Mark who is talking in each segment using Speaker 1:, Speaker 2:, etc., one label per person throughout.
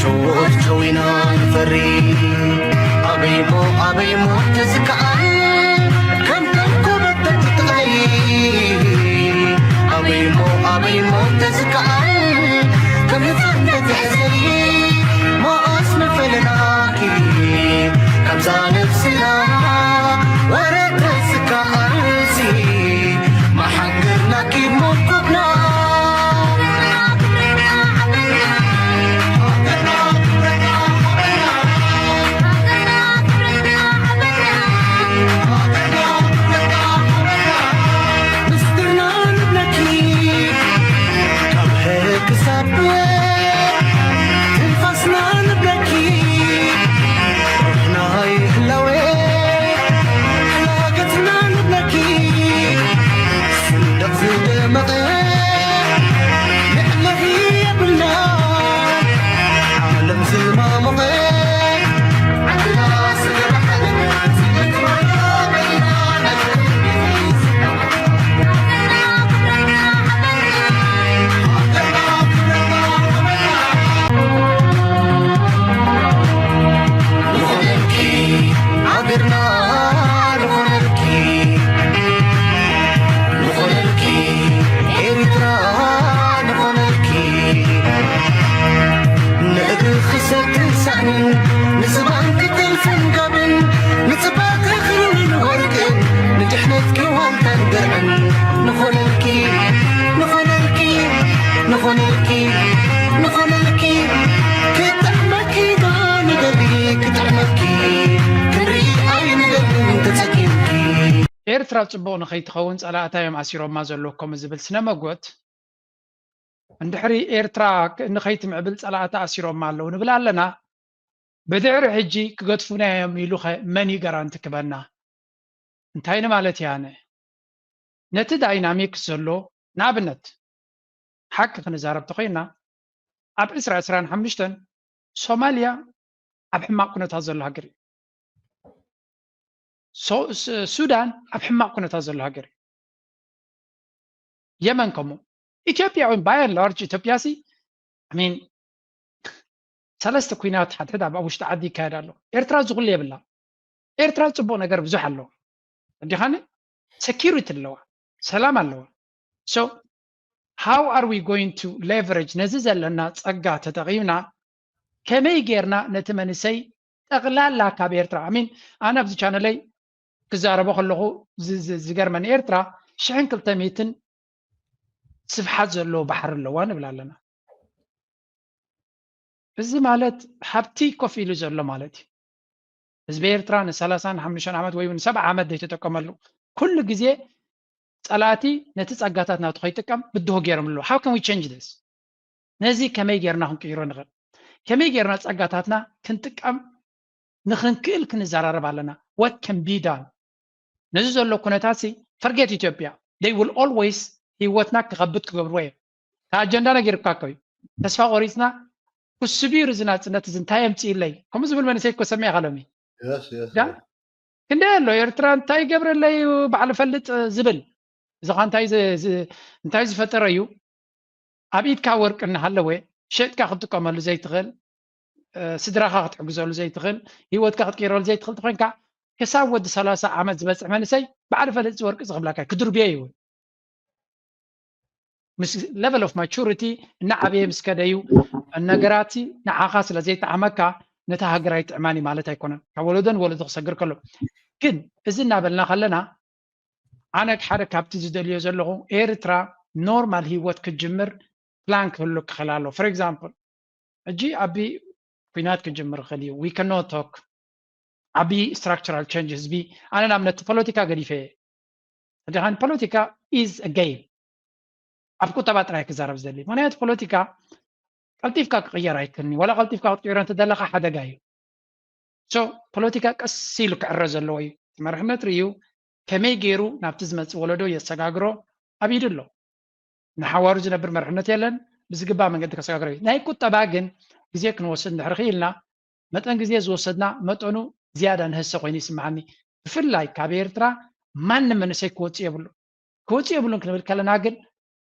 Speaker 1: صوت كوينا نفري أبيمو تزكال كم تنكبت تتغير أبيمو تزكال كم يفنت تحزري ما أسمع فلناكي كم زانب سنا ورد تزكال سي ما حنقرنا كيف موقفنا
Speaker 2: ኤርትራ ጽቡቕ ንኸይትኸውን ጸላእታዮም ኣሲሮማ ዘለዎም ዝብል ስነመጎት እንድሕሪ ኤርትራ ንኸይትምዕብል ጸላእታ ኣሲሮማ ኣለዉ ንብል ኣለና ብድዕሪ ሕጂ ክገድፉና እዮም ኢሉ መን ጋራንቲ ክበና እንታይ ማለት ያነ ነቲ ዳይናሚክስ ዘሎ ንኣብነት ሓቂ ክንዛረብ ተኾይና ኣብ 2025 ሶማልያ ኣብ ሕማቕ ኩነታት ዘሎ ሃገር እዩ ሱዳን ኣብ ሕማቕ ኩነታት ዘሎ ሃገር እዩ የመን ከምኡ ኢትዮጵያ እውን ባይ ኤንድ ላርጅ ኢትዮጵያ ሲ ኣሚን ሰለስተ ኩናት ሓድሕድ ኣብ ውሽጢ ዓዲ ይካየድ ኣሎ ኤርትራ ዝኩሉ የብላ ኤርትራ ጽቡቕ ነገር ብዙሕ ኣለዎ እንዲኻነ ሴኪሪቲ ኣለዋ ሰላም ኣለዋ ሶ how are we going to leverage ነዚ ዘለና ጸጋ ተጠቒምና ከመይ ጌርና ነቲ መንሰይ ጠቕላላ ካብ ኤርትራ ኣሚን ኣነ ኣብዚ ቻነለይ ክዛረቦ ከለኹ ዝገርመን ኤርትራ 1200 ስፍሓት ዘለዎ ባሕሪ ኣለዋ ንብል ኣለና እዚ ማለት ሃብቲ ኮፍ ኢሉ ዘሎ ማለት እዩ ህዝቢ ኤርትራ ን35 ዓመት ወይ ን7 ዓመት ዘይተጠቀመሉ ኩሉ ግዜ ጸላእቲ ነቲ ጸጋታት ናቱ ከይጥቀም ብድሆ ገይሮም ኣለዉ how can we change this ነዚ ከመይ ጌርና ክንቅይሮ ንኽእል ከመይ ጌርና ጸጋታትና ክንጥቀም ንኽንክእል ክንዘራረብ ኣለና what can be done ነዚ ዘሎ ኩነታት ሲ forget ኢትዮጵያ they will always ህይወትና ክኸብድ ክገብርዎ እዮም ኣጀንዳ ነጊርካ እዩ ተስፋ ቆሪፅና ክስቢር እዚ ናጽነት እዚ እንታይ የምፅኢለይ ከምኡ ዝብል መንእሰይ እኮ ሰሚዐ ኸሎሚ ክንደይ ኣሎ ኤርትራ እንታይ ገብረለይ ባዕሉ ፈልጥ ዝብል እዚ ኸ እንታይ ዝፈጠረ እዩ ኣብ ኢድካ ወርቂ እናሃለወ ሸጥካ ክትጥቀመሉ ዘይትኽእል ስድራኻ ክትሕግዘሉ ዘይትኽእል ህይወትካ ክትቀይረሉ ዘይትኽእል ተኾይንካ ክሳብ ወዲ 30 ዓመት ዝበፅሕ መንእሰይ ባዕሉ ፈልጥ ወርቂ ዝኽብላካ ክድርብዮ እዩ ምስ level of maturity ንዓበየ ምስ ከደዩ ነገራት ንዓኻ ስለ ዘይተዓመካ ነታ ሃገራይ ጥዕማኒ ማለት ኣይኮነን ካብ ወለዶን ወለዶ ክሰግር ከሎ ግን እዚ እናበልና ከለና ኣነ ሓደ ካብቲ ዝደልዮ ዘለኹ ኤርትራ ኖርማል ህይወት ክጅምር ፕላን ክህሉ ክኽእል ኣሎ for example ሕጂ ዓቢ ኩናት ክጅምር ክኽእል እዩ we cannot talk ዓቢ structural change ህዝቢ ኣነ ንኣብነት ፖለቲካ ገዲፈ እዲኻን ፖለቲካ is a game ኣብ ቁጠባ ጥራይ ክዛረብ ዝደሊ ምክንያቱ ፖለቲካ ቀልጢፍካ ክቕየር ኣይክእልኒ ወላ ቀልጢፍካ ክትቅይሮ እንተደለኻ ሓደጋ እዩ ሶ ፖለቲካ ቀስ ኢሉ ክዕረ ዘለዎ እዩ መርሕነት ርዩ ከመይ ገይሩ ናብቲ ዝመፅእ ወለዶ የሰጋግሮ ኣብ ኢድ ኣሎ ንሓዋሩ ዝነብር መርሕነት የለን ብዝግባእ መንገዲ ከሰጋግሮ እዩ ናይ ቁጠባ ግን ግዜ ክንወስድ እንድሕር ክኢልና መጠን ግዜ ዝወሰድና መጠኑ ዝያዳ ንህሰ ኮይኑ ይስምዓኒ ብፍላይ ካብ ኤርትራ ማንም መንእሰይ ክወፅእ የብሉን ክንብል ከለና ግን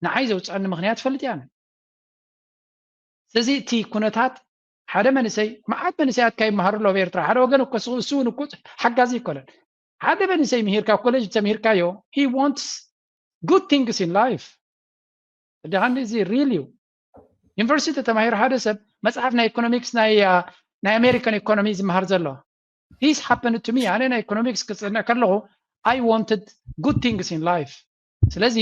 Speaker 2: ንዓይ ዘውፅአኒ ምክንያት ፈልጥ እያ ስለዚ እቲ ኩነታት ሓደ መንሰይ ማዓት መንሰያት ከይመሃሩ ሎ በኤርትራ ሓደ ወገን እኮ እሱውን እኮ ሓጋዚ ይኮነን ሓደ መንሰይ ምሂርካ ኮሌጅ ተምሂርካዮ he wants good things in life ደሃን እዚ ሪል ዩ ዩኒቨርሲቲ ተማሂሩ ሓደ ሰብ መጽሓፍ ናይ ኢኮኖሚክስ ናይ ኣሜሪካን ኢኮኖሚ ዝመሃር ዘሎ this happened to me ኣነ ናይ ኢኮኖሚክስ ክጽንዕ ከለኹ I wanted good things in life ስለዚ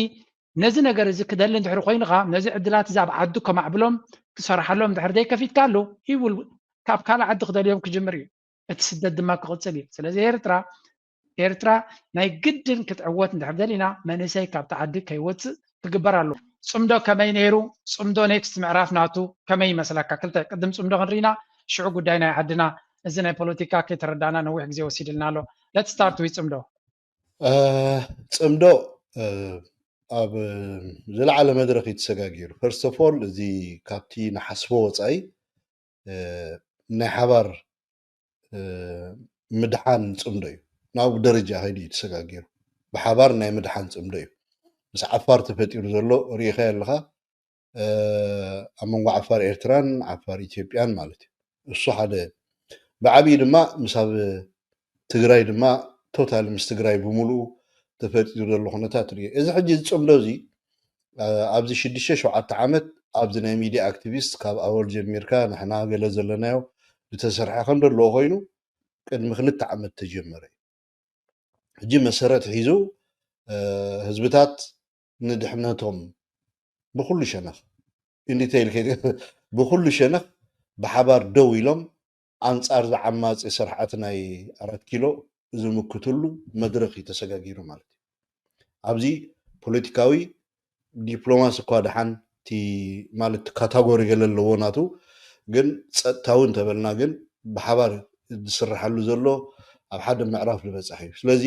Speaker 2: ነዚ ነገር እዚ ክደሊ እንድሕር ኮይንኻ ነዚ ዕድላት እዚ ኣብ ዓዱ ከማዕብሎም ክሰርሓሎም እንድሕር ዘይከፊትካ ኣሎ he will ካብ ካልእ ዓዲ ክደልዮም ክጅምር እዩ እቲ ስደት ድማ ክቕፅል እዩ ስለዚ ኤርትራ ናይ ግድን ክትዕወት እንድሕር ደሊና መንእሰይ ካብቲ ዓዲ ከይወፅእ ክግበር ኣሎ ጽምዶ ከመይ ነይሩ ጽምዶ ኔክስት ምዕራፍ ናቱ ከመይ ይመስለካ ክልተ ቅድም ጽምዶ ክንሪና ሽዑ ጉዳይ ናይ ዓድና እዚ ናይ ፖለቲካ ከይተረዳእና ነዊሕ ግዜ ወሲድልና ኣሎ let's start with ጽምዶ
Speaker 3: ጽምዶ ኣብ ዝለዓለ መድረክ ይተሰጋጊሩ ፈርስት ኦፍ ኦል እዚ ካብቲ ንሓስቦ ወፃኢ ናይ ሓባር ምድሓን ጽምዶ እዩ ናብ ደረጃ ኸይዱ ይተሰጋጊሩ ብሓባር ናይ ምድሓን ጽምዶ እዩ ምስ ዓፋር ተፈጢሩ ዘሎ ሪኢኻ ኣለኻ ኣብ መንጎ ዓፋር ኤርትራን ዓፋር ኢትዮጵያን ማለት እዩ እሱ ሓደ ብዓብዪ ድማ ምስ ኣብ ትግራይ ድማ ቶታል ምስ ትግራይ ብምሉኡ ተፈጢሩ ዘሎ ኩነታት ርኢ እዚ ሕጂ ዝጽምዶ እዚ ኣብዚ 6-7 ዓመት ኣብዚ ናይ ሚድያ ኣክቲቪስት ካብ ኣወል ጀሚርካ ንሕና ገለ ዘለናዮ ዝተሰርሐ ከም ዘለዎ ኮይኑ ቅድሚ 2 ዓመት ተጀመረ ሕጂ መሰረት ሒዙ ህዝብታት ንድሕነቶም ብኩሉ ሸነኽ ኢንዲቴይል ብኩሉ ሸነኽ ብሓባር ደው ኢሎም ኣንጻር ዝዓማፂ ስርዓት ናይ 4 ኪሎ ዝምክትሉ መድረክ ተሰጋጊሩ ማለት እዩ ኣብዚ ፖለቲካዊ ዲፕሎማሲ እኳ ድሓን እቲ ማለት ካታጎሪ ገለ ኣለዎ ናቱ ግን ፀጥታዊ እንተበልና ግን ብሓባር ዝስርሓሉ ዘሎ ኣብ ሓደ ምዕራፍ ዝበፅሕ እዩ ስለዚ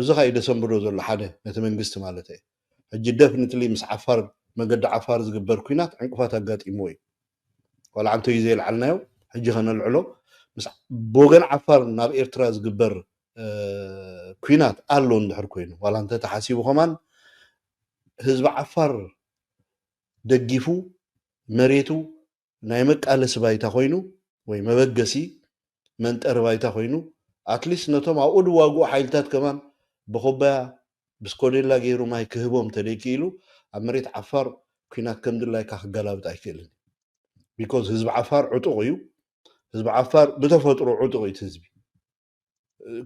Speaker 3: እዚ ኸ ደሰንብዶ ዘሎ ሓደ ነቲ መንግስቲ ማለት እዩ ሕጂ ደፍኒትሊ ምስ ዓፋር መገዲ ዓፋር ዝግበር ኩናት ዕንቅፋት ኣጋጢሞ እዩ ዋላ አንተ እዩ ዘይልዓልናዮ ሕጂ ኸነልዕሎ ምስ ብወገን ዓፋር ናብ ኤርትራ ዝግበር ኩናት ኣሎ እንድሕር ኮይኑ ዋላ እንተ ተሓሲቡ ኸማን ህዝቢ ዓፋር ደጊፉ መሬቱ ናይ መቃለሲ ባይታ ኮይኑ ወይ መበገሲ መንጠር ባይታ ኮይኑ ኣትሊስት ነቶም ኣብኡ ድዋግኡ ሓይልታት ከማን ብኹባያ ብስኮዴላ ገይሩ ማይ ክህቦም ተደይኪኢሉ ኣብ መሬት ዓፋር ኩናት ከምድላይካ ክገላብጥ ኣይክእልን ቢኮዝ ህዝቢ ዓፋር ዕጡቕ እዩ ህዝቢ ዓፋር ብተፈጥሮ ዕጡቕ እዩ ህዝቢ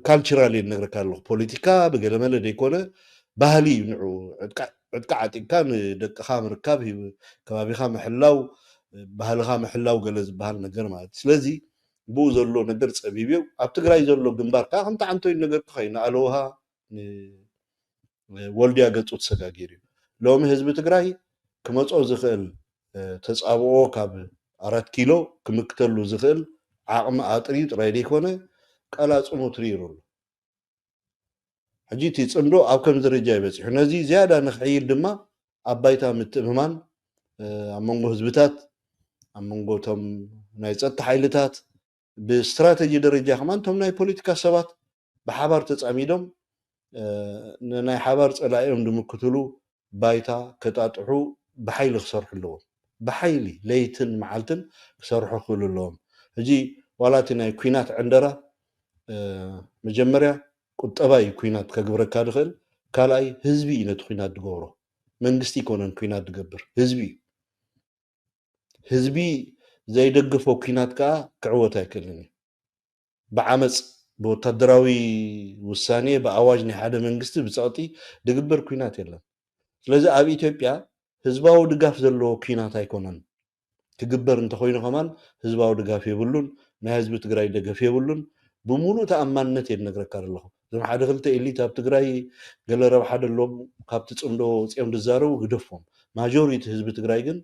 Speaker 3: ካልቸራሊ ነግረካ ኣለኹ ፖለቲካ ብገለመለ ደይኮነ ባህሊ እዩ ንዑ ዕጥቃ ዓጢቅካ ንደቅኻ ምርካብ ከባቢኻ ምሕላው ባህልኻ ምሕላው ገለ ዝበሃል ነገር ማለት ስለዚ ብኡ ዘሎ ነገር ፀቢብ እዩ ኣብ ትግራይ ዘሎ ግንባርካ ከምቲ ዓንቶይ ነገር ክኸይና ኣለውሃ ወልድያ ገፁ ተሰጋጊር እዩ ሎሚ ህዝቢ ትግራይ ክመፆ ዝኽእል ተፃብኦ ካብ 4 ኪሎ ክምክተሉ ዝኽእል ዓቕሚ ኣጥርዩ ጥራይ ደይኮነ ቀላፅሙ ትሪሩ ኣሎ ሕጂ እቲ ጽምዶ ኣብ ከም ደረጃ ይበፂሑ ነዚ ዝያዳ ንኽዕይል ድማ ኣብ ባይታ ምትእምማን ኣብ መንጎ ህዝብታት ኣብ መንጎ እቶም ናይ ፀጥታ ሓይልታት ብስትራቴጂ ደረጃ ከማን እቶም ናይ ፖለቲካ ሰባት ብሓባር ተፃሚዶም ናይ ሓባር ፀላእዮም ድምክትሉ ባይታ ከጣጥሑ ብሓይሊ ክሰርሑ ኣለዎም ብሓይሊ ለይትን መዓልትን ክሰርሑ ክኽእሉ ኣለዎም ሕጂ ዋላ እቲ ናይ ኩናት ዕንደራ መጀመርያ ቁጠባ እዩ ኩናት ከግብረካ ድኽእል ካልኣይ ህዝቢ እዩ ነቲ ኩናት ድገብሮ መንግስቲ ይኮነን ኩናት ድገብር ህዝቢ እዩ ህዝቢ ዘይደግፎ ኩናት ከዓ ክዕወት ኣይክእልን እዩ ብዓመፅ ብወታደራዊ ውሳኔ ብኣዋጅ ናይ ሓደ መንግስቲ ብፀቕጢ ድግበር ኩናት የለን ስለዚ ኣብ ኢትዮጵያ ህዝባዊ ድጋፍ ዘለዎ ኩናት ኣይኮነን ክግበር እንተኮይኑ ኸማን ህዝባዊ ድጋፍ የብሉን ናይ ህዝቢ ትግራይ ደገፍ የብሉን ብምሉእ ተኣማንነት እየ ዝነግረካ ኣለኹ እዞም ሓደ ክልተ ኤሊት ኣብ ትግራይ ገለ ረብሓ ደሎም ካብቲ ጽምዶ ወፂኦም ዝዛረቡ ግደፎም ማጆሪቲ ህዝቢ ትግራይ ግን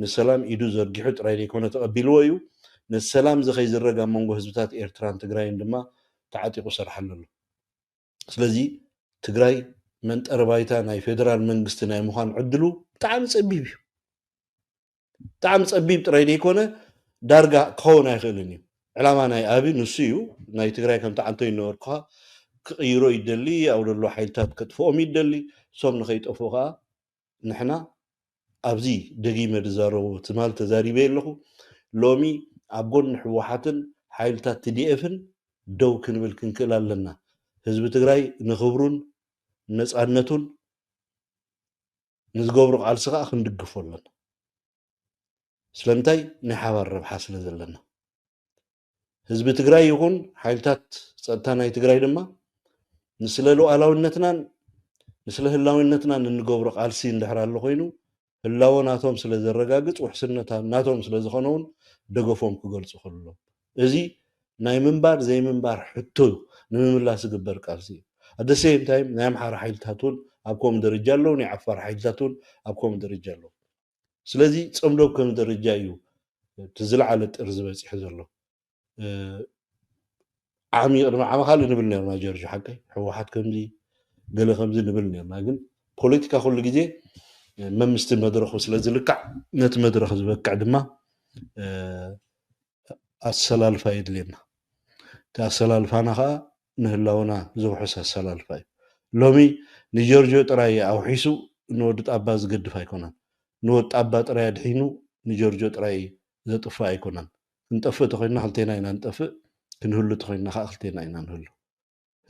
Speaker 3: ንሰላም ኢዱ ዘርጊሑ ጥራይ ደይኮነ ተቐቢልዎ እዩ ንሰላም ዝኸይዝረጋ መንጎ ህዝብታት ኤርትራን ትግራይን ድማ ተዓጢቑ ሰርሓሉ ኣሎ ስለዚ ትግራይ መንጠር ባይታ ናይ ፌደራል መንግስቲ ናይ ምዃን ዕድሉ ብጣዕሚ ፀቢብ እዩ ብጣዕሚ ፀቢብ ጥራይ ደይኮነ ዳርጋ ክኸውን ኣይኽእልን እዩ ዕላማ ናይ ኣብይ ንሱ እዩ ናይ ትግራይ ከምቲ ዓንቶ ይነበርኩ ክቕይሮ ይደሊ ኣብ ደሎ ሓይልታት ከጥፍኦም ይደሊ ሶም ንኸይጠፍኡ ከዓ ንሕና ኣብዚ ደጊመ ዝዛረቡ ትማል ተዛሪበ ኣለኹ ሎሚ عبون حوحاتن حيلتات TDF-ن دو كنبل كنكل لنا حزب تግራይ نخبرون نصعنتون نزغبرو قال سقا خندغفولن سلمتاي نحبر ربح ስለዘለና ህዝቢ ትግራይ ይኹን ሓይልታት ጸጥታ ናይ ትግራይ ድማ ንስለ ሉዓላውነትናን ንስለ ህላውነትናን እንገብሮ ቃልሲ እንድሕር ኣሎ ኮይኑ ህላውናቶም ስለ ዘረጋግጽ ውሕስነታ ናቶም ስለ ዝኾነውን ደገፎም ክገልጹ ከሎ እዚ ናይ ምንባር ዘይ ምንባር ሕቶ ንምምላስ ዝግበር ቃልሲ at the same time ናይ አምሓራ ሓይልታቱን ኣብ ከም ደረጃ ኣለዉ ናይ ዓፋር ሓይልታቱን ኣብ ከም ደረጃ ኣለዉ ስለዚ ጽምዶ ከም ደረጃ እዩ ትዝለዓለ ጥር ዝበጽሕ ዘሎ عمي عم خالي نبل نيرنا جرج حقي حوحات كمزي قال خمزي نبل نيرنا لكن بوليتيكا كل جدي ما مستن مدرخ وسلازل لكع نت مدرخ زبكع دما السلال فايد لنا تا السلال فانا خا نهلاونا زو حس السلال فايد لومي نجرجو تراي او حيسو نودت اباز قد فايكونا نود ابا تراي دحينو نجرجو تراي زطفا ايكونا نطفئ تخينا خلتينا اينا نطفئ كنهلو تخينا خاخلتينا اينا نهلو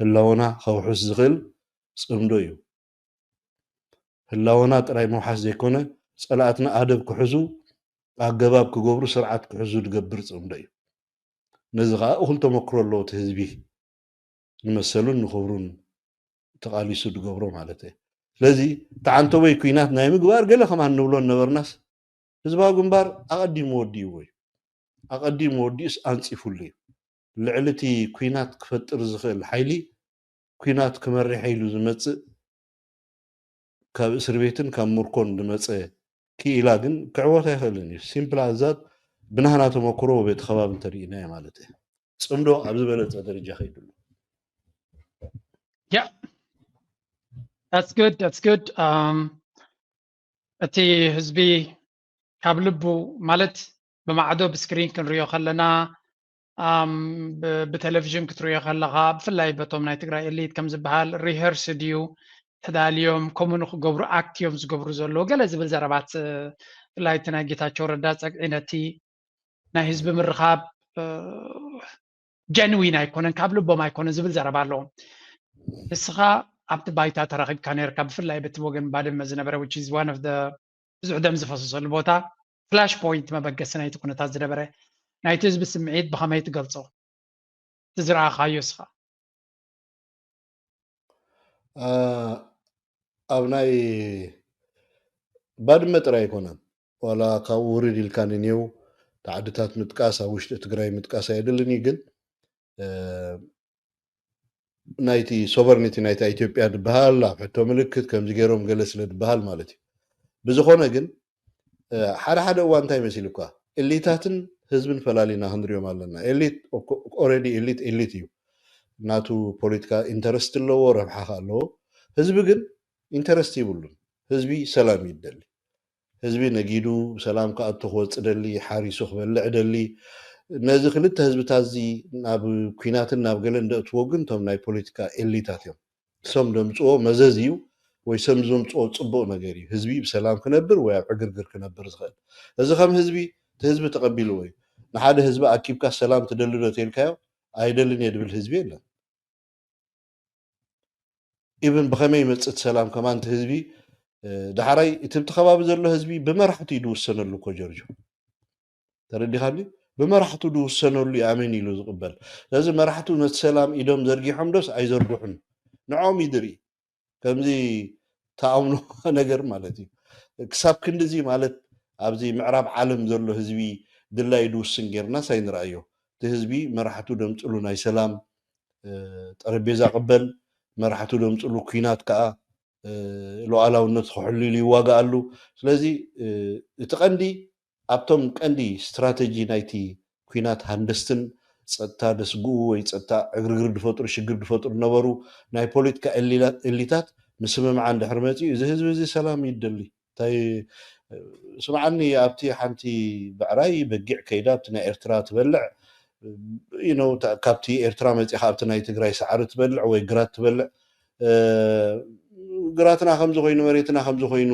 Speaker 3: هلاونا خوحس زغل صمدو يو هلاونا تراي موحس زيكونا صلاتنا ادب كحزو اغباب كغبرو سرعات كحزو دغبر صمدو يو نزغا اخل تمكرو لو تهزبي نمسلون نخبرون تقاليسو دغبرو مالته لذي تعنتو وي كوينات ناي مغبار قال خمان نبلون نبرناس حزبا غنبار اقديم ودي وي اقديم وديس انصفولي لعلتي كوينات كفتر زخل حيلي كوينات كمري حيلو زمص كاب اسر بيتن كاب مركون دمص كي الاغن كعوتا يخلني سيمبل ازات بنهنا تمكرو بيت خباب ترينا مالته صمدو ابز بلص درجه خيدلو
Speaker 2: Yeah, that's good. እቲ ህዝቢ ካብ ልቡ ማለት ብማዕዶ ብስክሪን ክንሪኦ ከለና ብቴሌቪዥን ክትሪኦ ከለኻ ብፍላይ በቶም ናይ ትግራይ ኤሊት ከም ዝበሃል ሪሄርስ ድዩ ተዳልዮም ከምኡ ክገብሩ ኣክትዮም ዝገብሩ ዘለዉ ገለ ዝብል ዘረባት ብፍላይ እቲ ናይ ጌታቸው ረዳ ፀግዒ ነቲ ናይ ህዝቢ ምርኻብ ጀንዊን ኣይኮነን ካብ ልቦም ኣይኮነን ዝብል ዘረባ ኣለዎም ንስኻ ኣብቲ ባይታ ተረኺብካ ነርካ ብፍላይ በቲ ወገን ባድመ ዝነበረ which is one of the ብዙሕ ደም ዝፈሰሰሉ ቦታ ፍላሽ ፖይንት መበገሲ ናይቲ ኩነታት ዝነበረ ናይቲ ህዝቢ ስምዒት ብኸመይ ትገልጾ ትዝረኣኻዮ እስኻ
Speaker 3: ኣብ ናይ ባድመ ጥራይ ኣይኮነን ዋላ ካብ ውርድ ኢልካ ንኔው ተዓድታት ምጥቃስ ኣብ ውሽጢ ትግራይ ምጥቃስ ኣይደልኒ ግን ናይቲ ሶቨርኒቲ ናይቲ ኢትዮጵያ ድበሃል ኣብ ሕቶ ምልክት ከምዚ ገይሮም ገለ ስለ ድበሃል ማለት እዩ ብዝኾነ ግን ሓደ ሓደ እዋን እንታይ መሲሉ እኳ ኤሊታትን ህዝብን ፈላሊና ክንሪኦም ኣለና ኤሊት ኦልሬዲ ኤሊት እዩ ናቱ ፖለቲካ ኢንተረስት ኣለዎ ረብሓ ኣለዎ ህዝቢ ግን ኢንተረስት ይብሉን ህዝቢ ሰላም ይደሊ ህዝቢ ነጊዱ ሰላም ከኣቱ ክወፅእ ደሊ ሓሪሱ ክበልዕ ደሊ ነዚ ክልተ ህዝብታት እዚ ናብ ኩናትን ናብ ገለ እንደእትዎ ግን እቶም ናይ ፖለቲካ ኤሊታት እዮም እሶም ደምፅዎ መዘዝ እዩ ወይ ሰም ዘምፅዎ ፅቡቅ ነገር እዩ ህዝቢ ብሰላም ክነብር ወይ ኣብ ዕግርግር ክነብር ዝኽእል እዚ ከም ህዝቢ እቲ ህዝቢ ተቐቢሉ ወይ ንሓደ ህዝቢ ኣኪብካ ሰላም ትደሊ ዶ ተልካዮ ኣይደልን እየ ድብል ህዝቢ የለን ኢብን ብኸመይ ይመፅእ ሰላም ከማንቲ ህዝቢ ዳሕራይ እቲ ብቲ ዘሎ ህዝቢ ብመራሕቱ እዩ ድውሰነሉ እኮ ጀርጆ ተረዲኻኒ بمرحتو دو سنو اللي آمين يلو زقبل لازم مرحتو نتسلام إدوم زرقي حمدوس أي زرقوحن نعوم يدري كمزي تعاونو نقر مالتي كساب كندزي مالت أبزي معراب عالم زرلو هزبي دلا يدو السنجرنا ساين رأيو تهزبي مرحتو دوم تقولو ناي سلام تربيزا قبل مرحتو دوم تقولو كينات كا لو علاو نتخو حلي لي واقع اللو سلازي تقندي ኣብቶም ቀንዲ ስትራቴጂ ናይቲ ኩናት ሃንደስትን ፀጥታ ደስጉ ወይ ፀጥታ ዕግርግር ድፈጥሩ ሽግር ድፈጥሩ ነበሩ ናይ ፖለቲካ ኤሊታት ምስምምዓን ድሕር መፅኡ እዚ ህዝቢ እዚ ሰላም ይደሊ እንታይ ስምዓኒ ኣብቲ ሓንቲ ብዕራይ በጊዕ ከይዳ ኣብቲ ናይ ኤርትራ ትበልዕ ካብቲ ኤርትራ መፂኻ ኣብቲ ናይ ትግራይ ሳዕሪ ትበልዕ ወይ ግራት ትበልዕ ግራትና ከምዚ ኮይኑ መሬትና ከምዚ ኮይኑ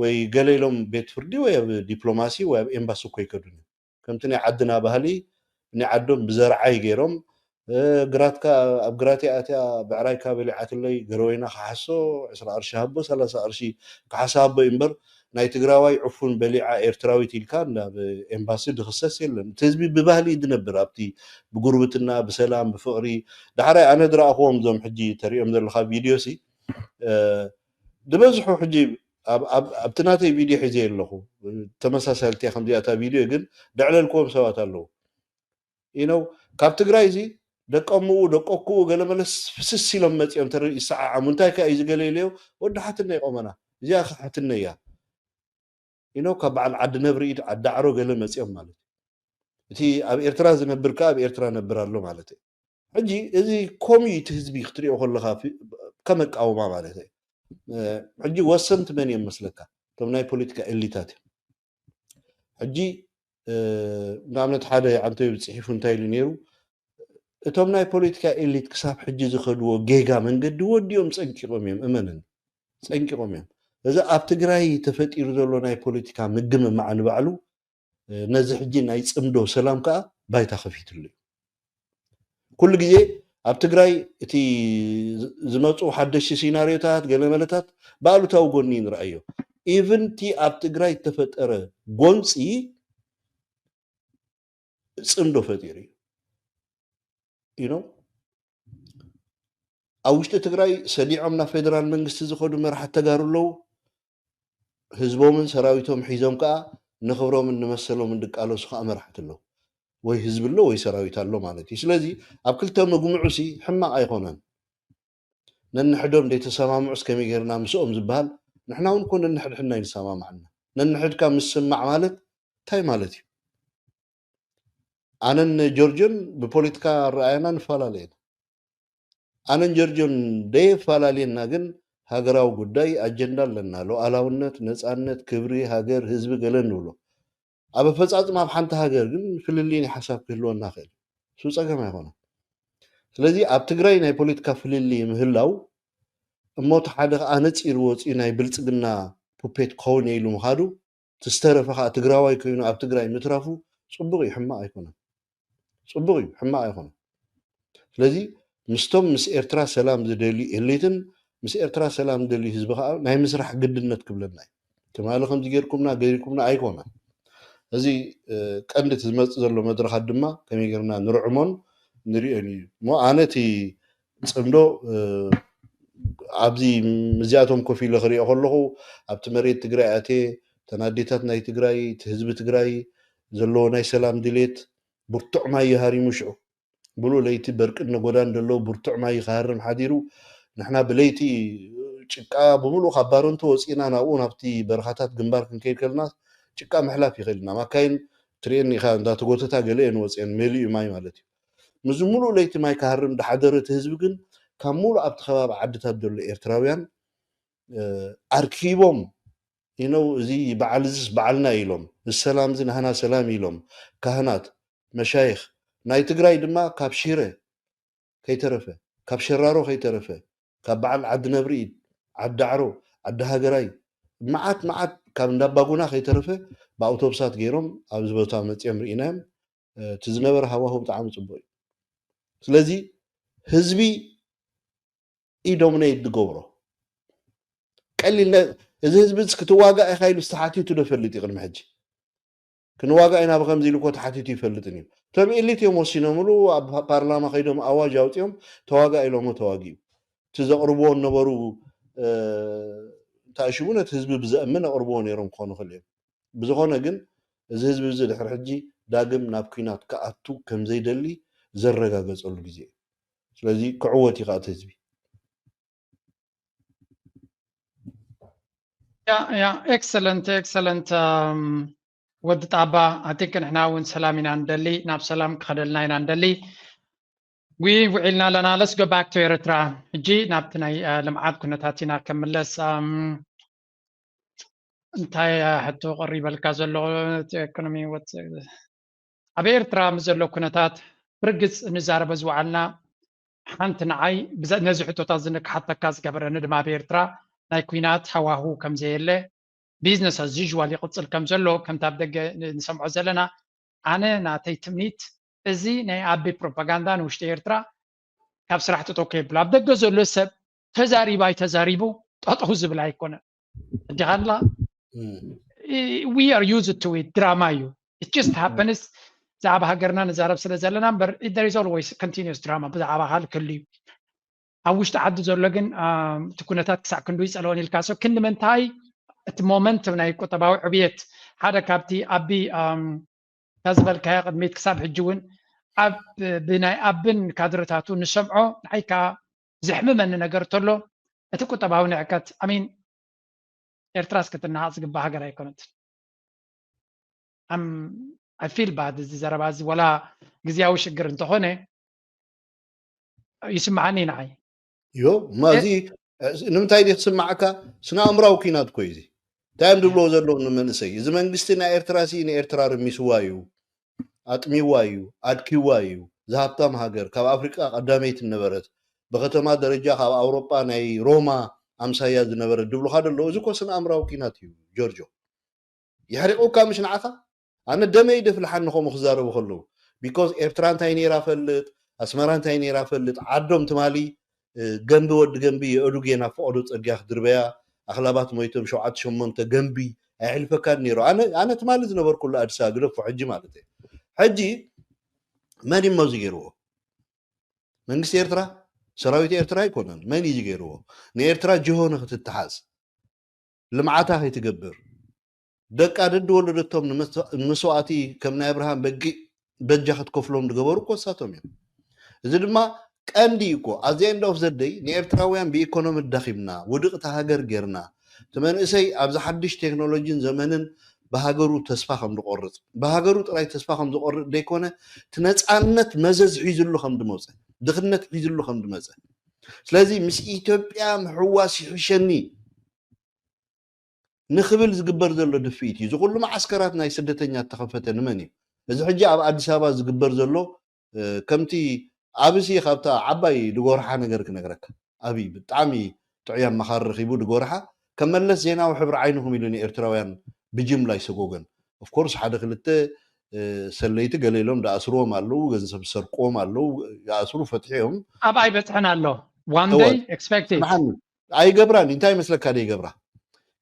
Speaker 3: ወይ ገሌሎም ቤት ፍርዲ ወይ ኣብ ዲፕሎማሲ ወይ ኣብ ኤምባሲ እኮ ይከዱን ከምቲ ናይ ዓድና ባህሊ ናይ ዓዶም ብዘርዓይ ገይሮም ግራትካ ኣብ ግራትያ ኣትያ ብዕራይካ በሊዓትለይ ገረወይና ክሓሶ 20 ቅርሺ ሃቦ 30 ቅርሺ ክሓሳቦ እምበር ናይ ትግራዋይ ዕፉን በሊዓ ኤርትራዊት ኢልካ ናብ ኤምባሲ ድኽሰስ የለን እቲ ህዝቢ ብባህሊ ድነብር ኣብቲ ብጉርብትና ብሰላም ብፍቕሪ ዳሕራይ ኣነ ድረኣኽዎም ዞም ሕጂ ተሪኦም ዘለካ ቪድዮሲ ድበዝሑ ሕጂ ኣብቲ ናተይ ቪድዮ ሒዘ ኣለኹ ተመሳሳልቲ ከምዚኣታ ቪድዮ ግን ድዕለልክዎም ሰባት ኣለዉ ኢነው ካብ ትግራይ እዚ ደቀምኡ ደቆክኡ ገለ መለስ ፍስስ ኢሎም መፅኦም ተርኢ ይሰዓዓሙ እንታይ ከ እዩ ዝገለለዮ ወዲ ሓትነ ይቆመና እዚኣ ሓትነ እያ ኢነው ካብ በዓል ዓዲ ነብሪ ኢድ ዓዲ ዳዕሮ ገለ መፅኦም ማለት እቲ ኣብ ኤርትራ ዝነብር ከ ኣብ ኤርትራ ነብር ኣሎ ማለት እዩ ሕጂ እዚ ኮሚዩኒቲ ህዝቢ ክትሪኦ ከለካ ከመቃወማ ማለት እዩ ሕጂ ወሰንቲ መን እዮም መስለካ እቶም ናይ ፖለቲካ ኤሊታት ሕጂ ንኣብነት ሓደ ዓንተይ ብፅሒፉ እንታይ ኢሉ ነይሩ እቶም ናይ ፖለቲካ ኤሊት ክሳብ ሕጂ ዝኸድዎ ጌጋ መንገዲ ወዲኦም ፀንቂቖም እዮም እመንን ፀንቂቖም እዮም እዚ ኣብ ትግራይ ተፈጢሩ ዘሎ ናይ ፖለቲካ ምግምማዕ ንባዕሉ ነዚ ሕጂ ናይ ፅምዶ ሰላም ከዓ ባይታ ከፊትሉ እዩ ኩሉ ግዜ ኣብ ትግራይ እቲ ዝመፁ ሓደሽቲ ሲናርዮታት ገለመለታት ብኣሉታዊ ጎኒ ንርአዮ ኢቭን እቲ ኣብ ትግራይ ተፈጠረ ጎንፂ ፅምዶ ፈጢሩ እዩ you know ኣብ ውሽጢ ትግራይ ሰዲዖም ናብ ፌደራል መንግስቲ ዝኸዱ መራሕቲ ተጋሩ ኣለዉ ህዝቦምን ሰራዊቶም ሒዞም ከዓ ንኽብሮምን ንመሰሎምን ድቃለሱ ከዓ መራሕቲ ኣለዉ ወይ ህዝቢ ኣሎ ወይ ሰራዊት ኣሎ ማለት እዩ ስለዚ ኣብ ክልተ መግምዑሲ ሕማቕ ኣይኮነን ነንሕዶም ደይተሰማምዑስ ከመይ ጌርና ምስኦም ዝበሃል ንሕና እውን ኮ ነንሕድሕና ይንሰማማዕና ነንሕድካ ምስማዕ ማለት እንታይ ማለት እዩ ኣነን ጆርጅን ብፖለቲካ ረኣየና ንፈላለየና ኣነን ጆርጅን ደይፈላለየና ግን ሃገራዊ ጉዳይ ኣጀንዳ ኣለና ሉዓላውነት ነፃነት ክብሪ ሃገር ህዝቢ ገለ ንብሎ ኣብ ኣፈፃፅማ ኣብ ሓንቲ ሃገር ግን ፍልልይ ናይ ሓሳብ ክህልወና ክእል እሱ ፀገም ኣይኮነን ስለዚ ኣብ ትግራይ ናይ ፖለቲካ ፍልልይ ምህላው እሞት ሓደ ከዓ ነፂሩ ወፂኡ ናይ ብልፅግና ፑፔት ክኸውን ኢሉ ምኻዱ ትስተረፈ ከዓ ትግራዋይ ኮይኑ ኣብ ትግራይ ምትራፉ ፅቡቅ እዩ ሕማቅ ኣይኮነን ፅቡቅ እዩ ሕማቅ ኣይኮነን ስለዚ ምስቶም ምስ ኤርትራ ሰላም ዝደልዩ ኤሊትን ምስ ኤርትራ ሰላም ዝደልዩ ህዝቢ ከዓ ናይ ምስራሕ ግድነት ክብለና እዩ ትማሊ ከምዚ ጌርኩምና ገይርኩምና ኣይኮነን እዚ ቀንዲ እቲ ዝመፅእ ዘሎ መድረኻት ድማ ከመይ ጌርና ንርዕሞን ንሪኦን እዩ እሞ ኣነ እቲ ፅምዶ ኣብዚ ምዚኣቶም ኮፍ ኢለ ክሪኦ ከለኹ ኣብቲ መሬት ትግራይ ኣትየ ተናዴታት ናይ ትግራይ እቲ ህዝቢ ትግራይ ዘለዎ ናይ ሰላም ድሌት ብርቱዕ ማይ ይሃሪሙ ሽዑ ብሉ ለይቲ በርቅን ጎዳን ዘለዎ ብርቱዕ ማይ ይሃርም ሓዲሩ ንሕና ብለይቲ ጭቃ ብምሉእ ካብ ባሮንቶ ወፂና ናብኡ ናብቲ በረኻታት ግንባር ክንከይድ ከለና ጭቃ ምሕላፍ ይኽእልና ማካይን ትሪአን ኢኻ እንዳተጎተታ ገለ እየን ወፅአን መሊኡ ማይ ማለት እዩ ምዝ ሙሉእ ለይቲ ማይ ክሃርም ድሓደረ እቲ ህዝቢ ግን ካብ ሙሉእ ኣብቲ ከባቢ ዓድታት ዘሎ ኤርትራውያን ኣርኪቦም ኢነው እዚ በዓል ዝስ በዓልና ኢሎም ሰላም እዚ ንህና ሰላም ኢሎም ካህናት መሻይኽ ናይ ትግራይ ድማ ካብ ሽረ ከይተረፈ ካብ ሸራሮ ከይተረፈ ካብ በዓል ዓዲ ነብሪ ኢድ ዓዲ ዳዕሮ ዓዲ ሃገራይ መዓት መዓት ካብ እንዳባጉና ከይተረፈ ብኣውቶቡሳት ገይሮም ኣብዚ ቦታ መፅኦም ርኢናዮም እቲ ዝነበረ ሃዋህው ብጣዕሚ ፅቡቅ እዩ ስለዚ ህዝቢ ኢዶሚኔት ዝገብሮ ቀሊል እዚ ህዝቢ ክትዋጋእ ኢኻ ኢሉ ዝተሓቲቱ ዶ ፈልጥ እዩ ቅድሚ ሕጂ ክንዋጋእ ኢና ብከምዚ ኢሉ እኮ ተሓቲቱ ይፈልጥን እዩ እቶም ኤሊት እዮም ወሲኖምሉ ኣብ ፓርላማ ከይዶም ኣዋጅ ኣውፅኦም ተዋጋእ ኢሎሞ ተዋጊኡ እቲ ዘቕርብዎ ነበሩ ተኣሽሙ ነቲ ህዝቢ ብዘእምን ኣቕርብዎ ነይሮም ክኾኑ ክእል እዮም ብዝኾነ ግን እዚ ህዝቢ እዚ ድሕሪ ሕጂ ዳግም ናብ ኩናት ክኣቱ ከም ዘይደሊ ዘረጋገፀሉ ግዜ እዩ ስለዚ ክዕወት ይኻ እቲ ህዝቢ
Speaker 2: ያ ኤክሰለንት ወዲ ጣባ ኣቲክ ንሕና እውን ሰላም ኢና ንደሊ ናብ ሰላም ክኸደልና ኢና ንደሊ ውዒልና ኣለና ለስ ጎ ባክ ቱ ኤርትራ ሕጂ ናብቲ ናይ ልምዓት ኩነታት ኢና ከምለስ እንታይ ሕቶ ቀሪበልካ ዘሎ ኢኮኖሚ ኣብ ኤርትራ ምስ ዘሎ ኩነታት ብርግፅ ንዛረበ ዝወዓልና ሓንቲ ንዓይ ነዚ ሕቶታት ዝንክሓተካ ዝገበረኒ ድማ ኣብ ኤርትራ ናይ ኩናት ሃዋህው ከም ዘየለ ቢዝነስ ኣዝ ዩዥዋል ይቕፅል ከም ዘሎ ከምቲ ኣብ ደገ ንሰምዖ ዘለና أنا ناتي تمنيت إزي ناي أبي بروباغندا نوشتي إرترا كاب سرح تتوكي بلا بدك زولو سب تزاريباي تزاريبو تطوز بلا يكون جهلا we are used to it drama you it just happens زعب هاجرنا نزارب سلازلنا but there is always continuous drama بزعب هال كلي أوش تعد زولجن تكونتات كسع كندو يسألوني الكاسو كل من تاي المومنتم ناي كتباو عبيت هذا كابتي أبي تزبل كاي قد ميت كسب حجون أب بناي أبن كادرتاتو نسمعه نحيكا زحمة من نجرتله أتكتباو نعكت أمين إرتراس كتنا أصقب هاجر يكونت I feel bad زرباز ولا جزياو شجر انت هنا يسمعني نعي
Speaker 3: يو ما زي نمتاي دي تسمعك سنا امراو كينات كويزي تايم دبلو زلو نمنسي اذا منغستنا إرتراسي ن إرترا رميسوايو أطميوايو أدكيوايو زهبتام هاجر كاب أفريقيا قداميت النبرت بختما درجة كاب أوروبا ناي روما أمسايا النبرت دبلو هذا اللو زكو سنا أمراو كيناتيو جورجو يحرقو كامش نعثا أنا دمي يدف لحنكم مخزارو بخلو because إرتران تايني رافلت أسمران تايني رافلت عدوم تمالي جنبي ود جنبي أدوجينا فقدت أرجع دربيا أغلبات مويتم شوعات شمنت جنبي أعرف كان نيرو أنا تمالي زنبر كل أجساد قلف حجي مالتي حجي ما دي موزيجيرو من قصة إرترا سراويت إرترا يكونن ما يجي جيرو نإرترا جهون تتحاز لمعاتها يتجبر دك عدد ولدتهم نسواتي كم إبراهيم بجحت كفلهم دجبروا قصتهم يعني إذا ما كانديكو أزين دوف زدي نإرتراويان بإيكونومي الدخيمنا ودقت هاجر جرنا تمن إسي أبز حدش تكنولوجيا زمانن بهاجرو تسفاهم دقرط بهاجرو تراي تسفاهم دقرط ديكونه تنصعنت مزز حيزلو خم دموزه دخنت حيزلو خم دموزه سلازي مس إثيوبيا محواس يحشني نخبل زقبر زلو دفيتي زقول ما عسكراتنا يسدتني تخفتن مني إذا حجي أديس أبابا زقبر زلو كمتي أبسي خابتا عباي دغورحا نغرك أبي بطعمي تعيان مخار رخيبو دغورحا كملس زينا وحبر عينهم يلوني إرتراويان بجملة يسقوغن of course حدا خلته سليت قليلهم دا أسروهم قالوا غنسب سرقوهم قالوا يأسروا فتحيهم
Speaker 2: أباي بتحنا له one day expect it
Speaker 3: محمد أي قبران انتاي مثلك هذه قبرة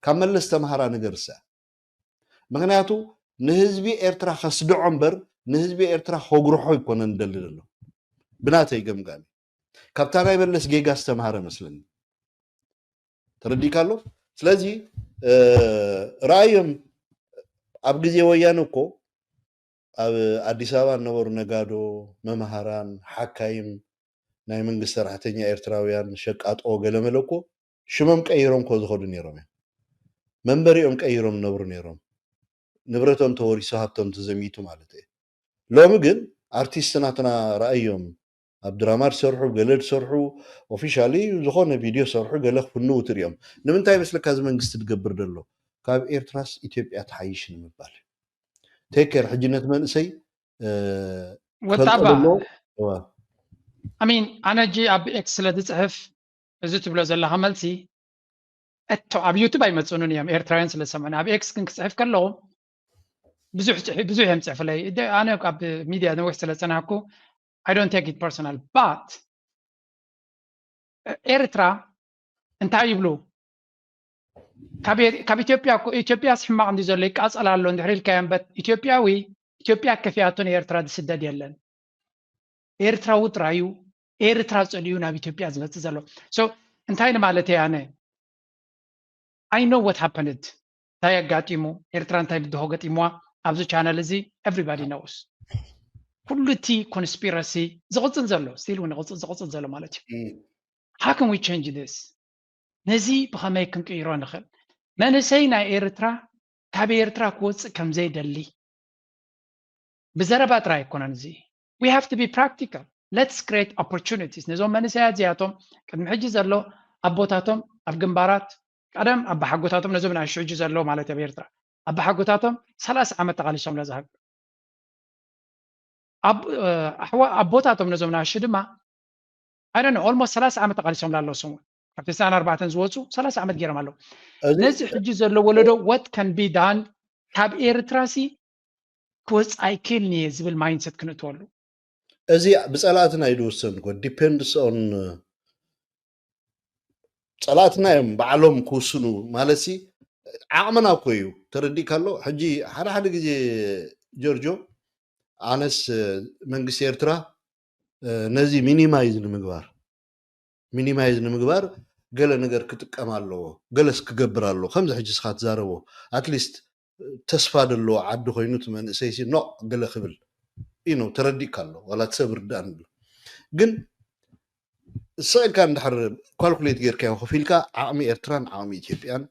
Speaker 3: كملس تمهرا نقرسا مغنياتو نهزبي إرترا خسدو عمبر نهزبي إرترا خوغروحو يكون ندلل له بناتي قمقامي كابتانا يبلس جيجاس تمهرا مثلا تردي كالو سلازي رأيهم أبغزي ويانوكو أديس أبابا نور نغادو ممهران حكايم ناي منغست راحتنيا إرتراويان شقات أو قلملوكو شمم قيروم كو زخدو نيروم منبريهم قيروم نبر نيروم نبرتهم توريسو هابتهم تزميتو مالتي لوم ግን አርቲስትናትና رأيهم عبد الرحمن سرحو قلد سرحو اوفيشالي زخونه فيديو سرحو قالخ فنو تريم نمنتاي مسلك از منغست تقبر دلو كاب إيرتراس إثيوبيا تحيش نمبال تيكر حجنت منسي
Speaker 2: وطبعا امين انا جي اب اكس لدصحف ازت بلو زلا عملتي اتو اب يوتيوب ايمصونن يام إيرترايان سلسمعنا اب اكس كنصحف كلو بزح يمصحف لي انا اب ميديا نوح سلسناكو I don't take it personal, but Eritrea انتهى يبلو كاب إثيوبيا سحما عندي زلك أسأل الله ندحر الكلام بس إثيوبيا كفياتون إيرترا دسدد يلن إيرترا وترايو إيرترا صليونا بإثيوبيا زلت زلو so انتهى مالتي أنا I know what happened تاي قاتيمو إيرترا انتهى بدهو قاتيمو أبزو channel زي everybody knows كلتي conspiracy زغطن زلو ستيل زغطن زلو مالتي how can we change this نزي بخماي كنقيرو نخل ما نسينا إيرترا كاب إيرترا كوص كم زي دلي بزربات راي كون نزي we have to be practical let's create opportunities نزوم ما نسيا زياتهم كدم حجي زلو أبوتاتهم أفجنبارات قدم أب حقوتاتهم نزوم نعيش حجي زلو مالتي بإيرترا أب حقوتاتهم 3 عام تقالي شامل زهق أبوتاتهم نزوم نعيش دما I don't know almost 3 عام تقالي شامل الله سمو كابتن سنة 4 زوجو 3 عام تجيرم الله نزي حجي زلو ولدو what can be done كاب إيرتراسي ክወፃይ ክልኒ ዝብል ማይንድሰት ክንእትወሉ
Speaker 3: እዚ ብጸላእትና ይድውሰን depends on ጸላእትና እዮም ባዕሎም ክውስኑ ማለት ሲ ዓቕምና እኮ እዩ ተረዲእካ ኣሎ ሕጂ ሓደ ግዜ ጆርጆ ኣነስ መንግስቲ ኤርትራ ነዚ ሚኒማይዝ ንምግባር ገለ ነገር ክጥቀም ኣለዎ ገለስ ክገብር ኣለዎ ከምዚ ሕጂ ስኻ ትዛረቦ ኣትሊስት ተስፋ ደሎ ዓዲ ኮይኑ ትመንእሰይሲ ኖ ገለ ክብል ኢኖ ተረዲእካ ኣሎ ዋላ ትሰብር ዳን ግን ስእልካ እንድሕር ኳልኩሌት ጌርካዮ ከፊልካ ዓቕሚ ኤርትራን ዓቕሚ ኢትዮጵያን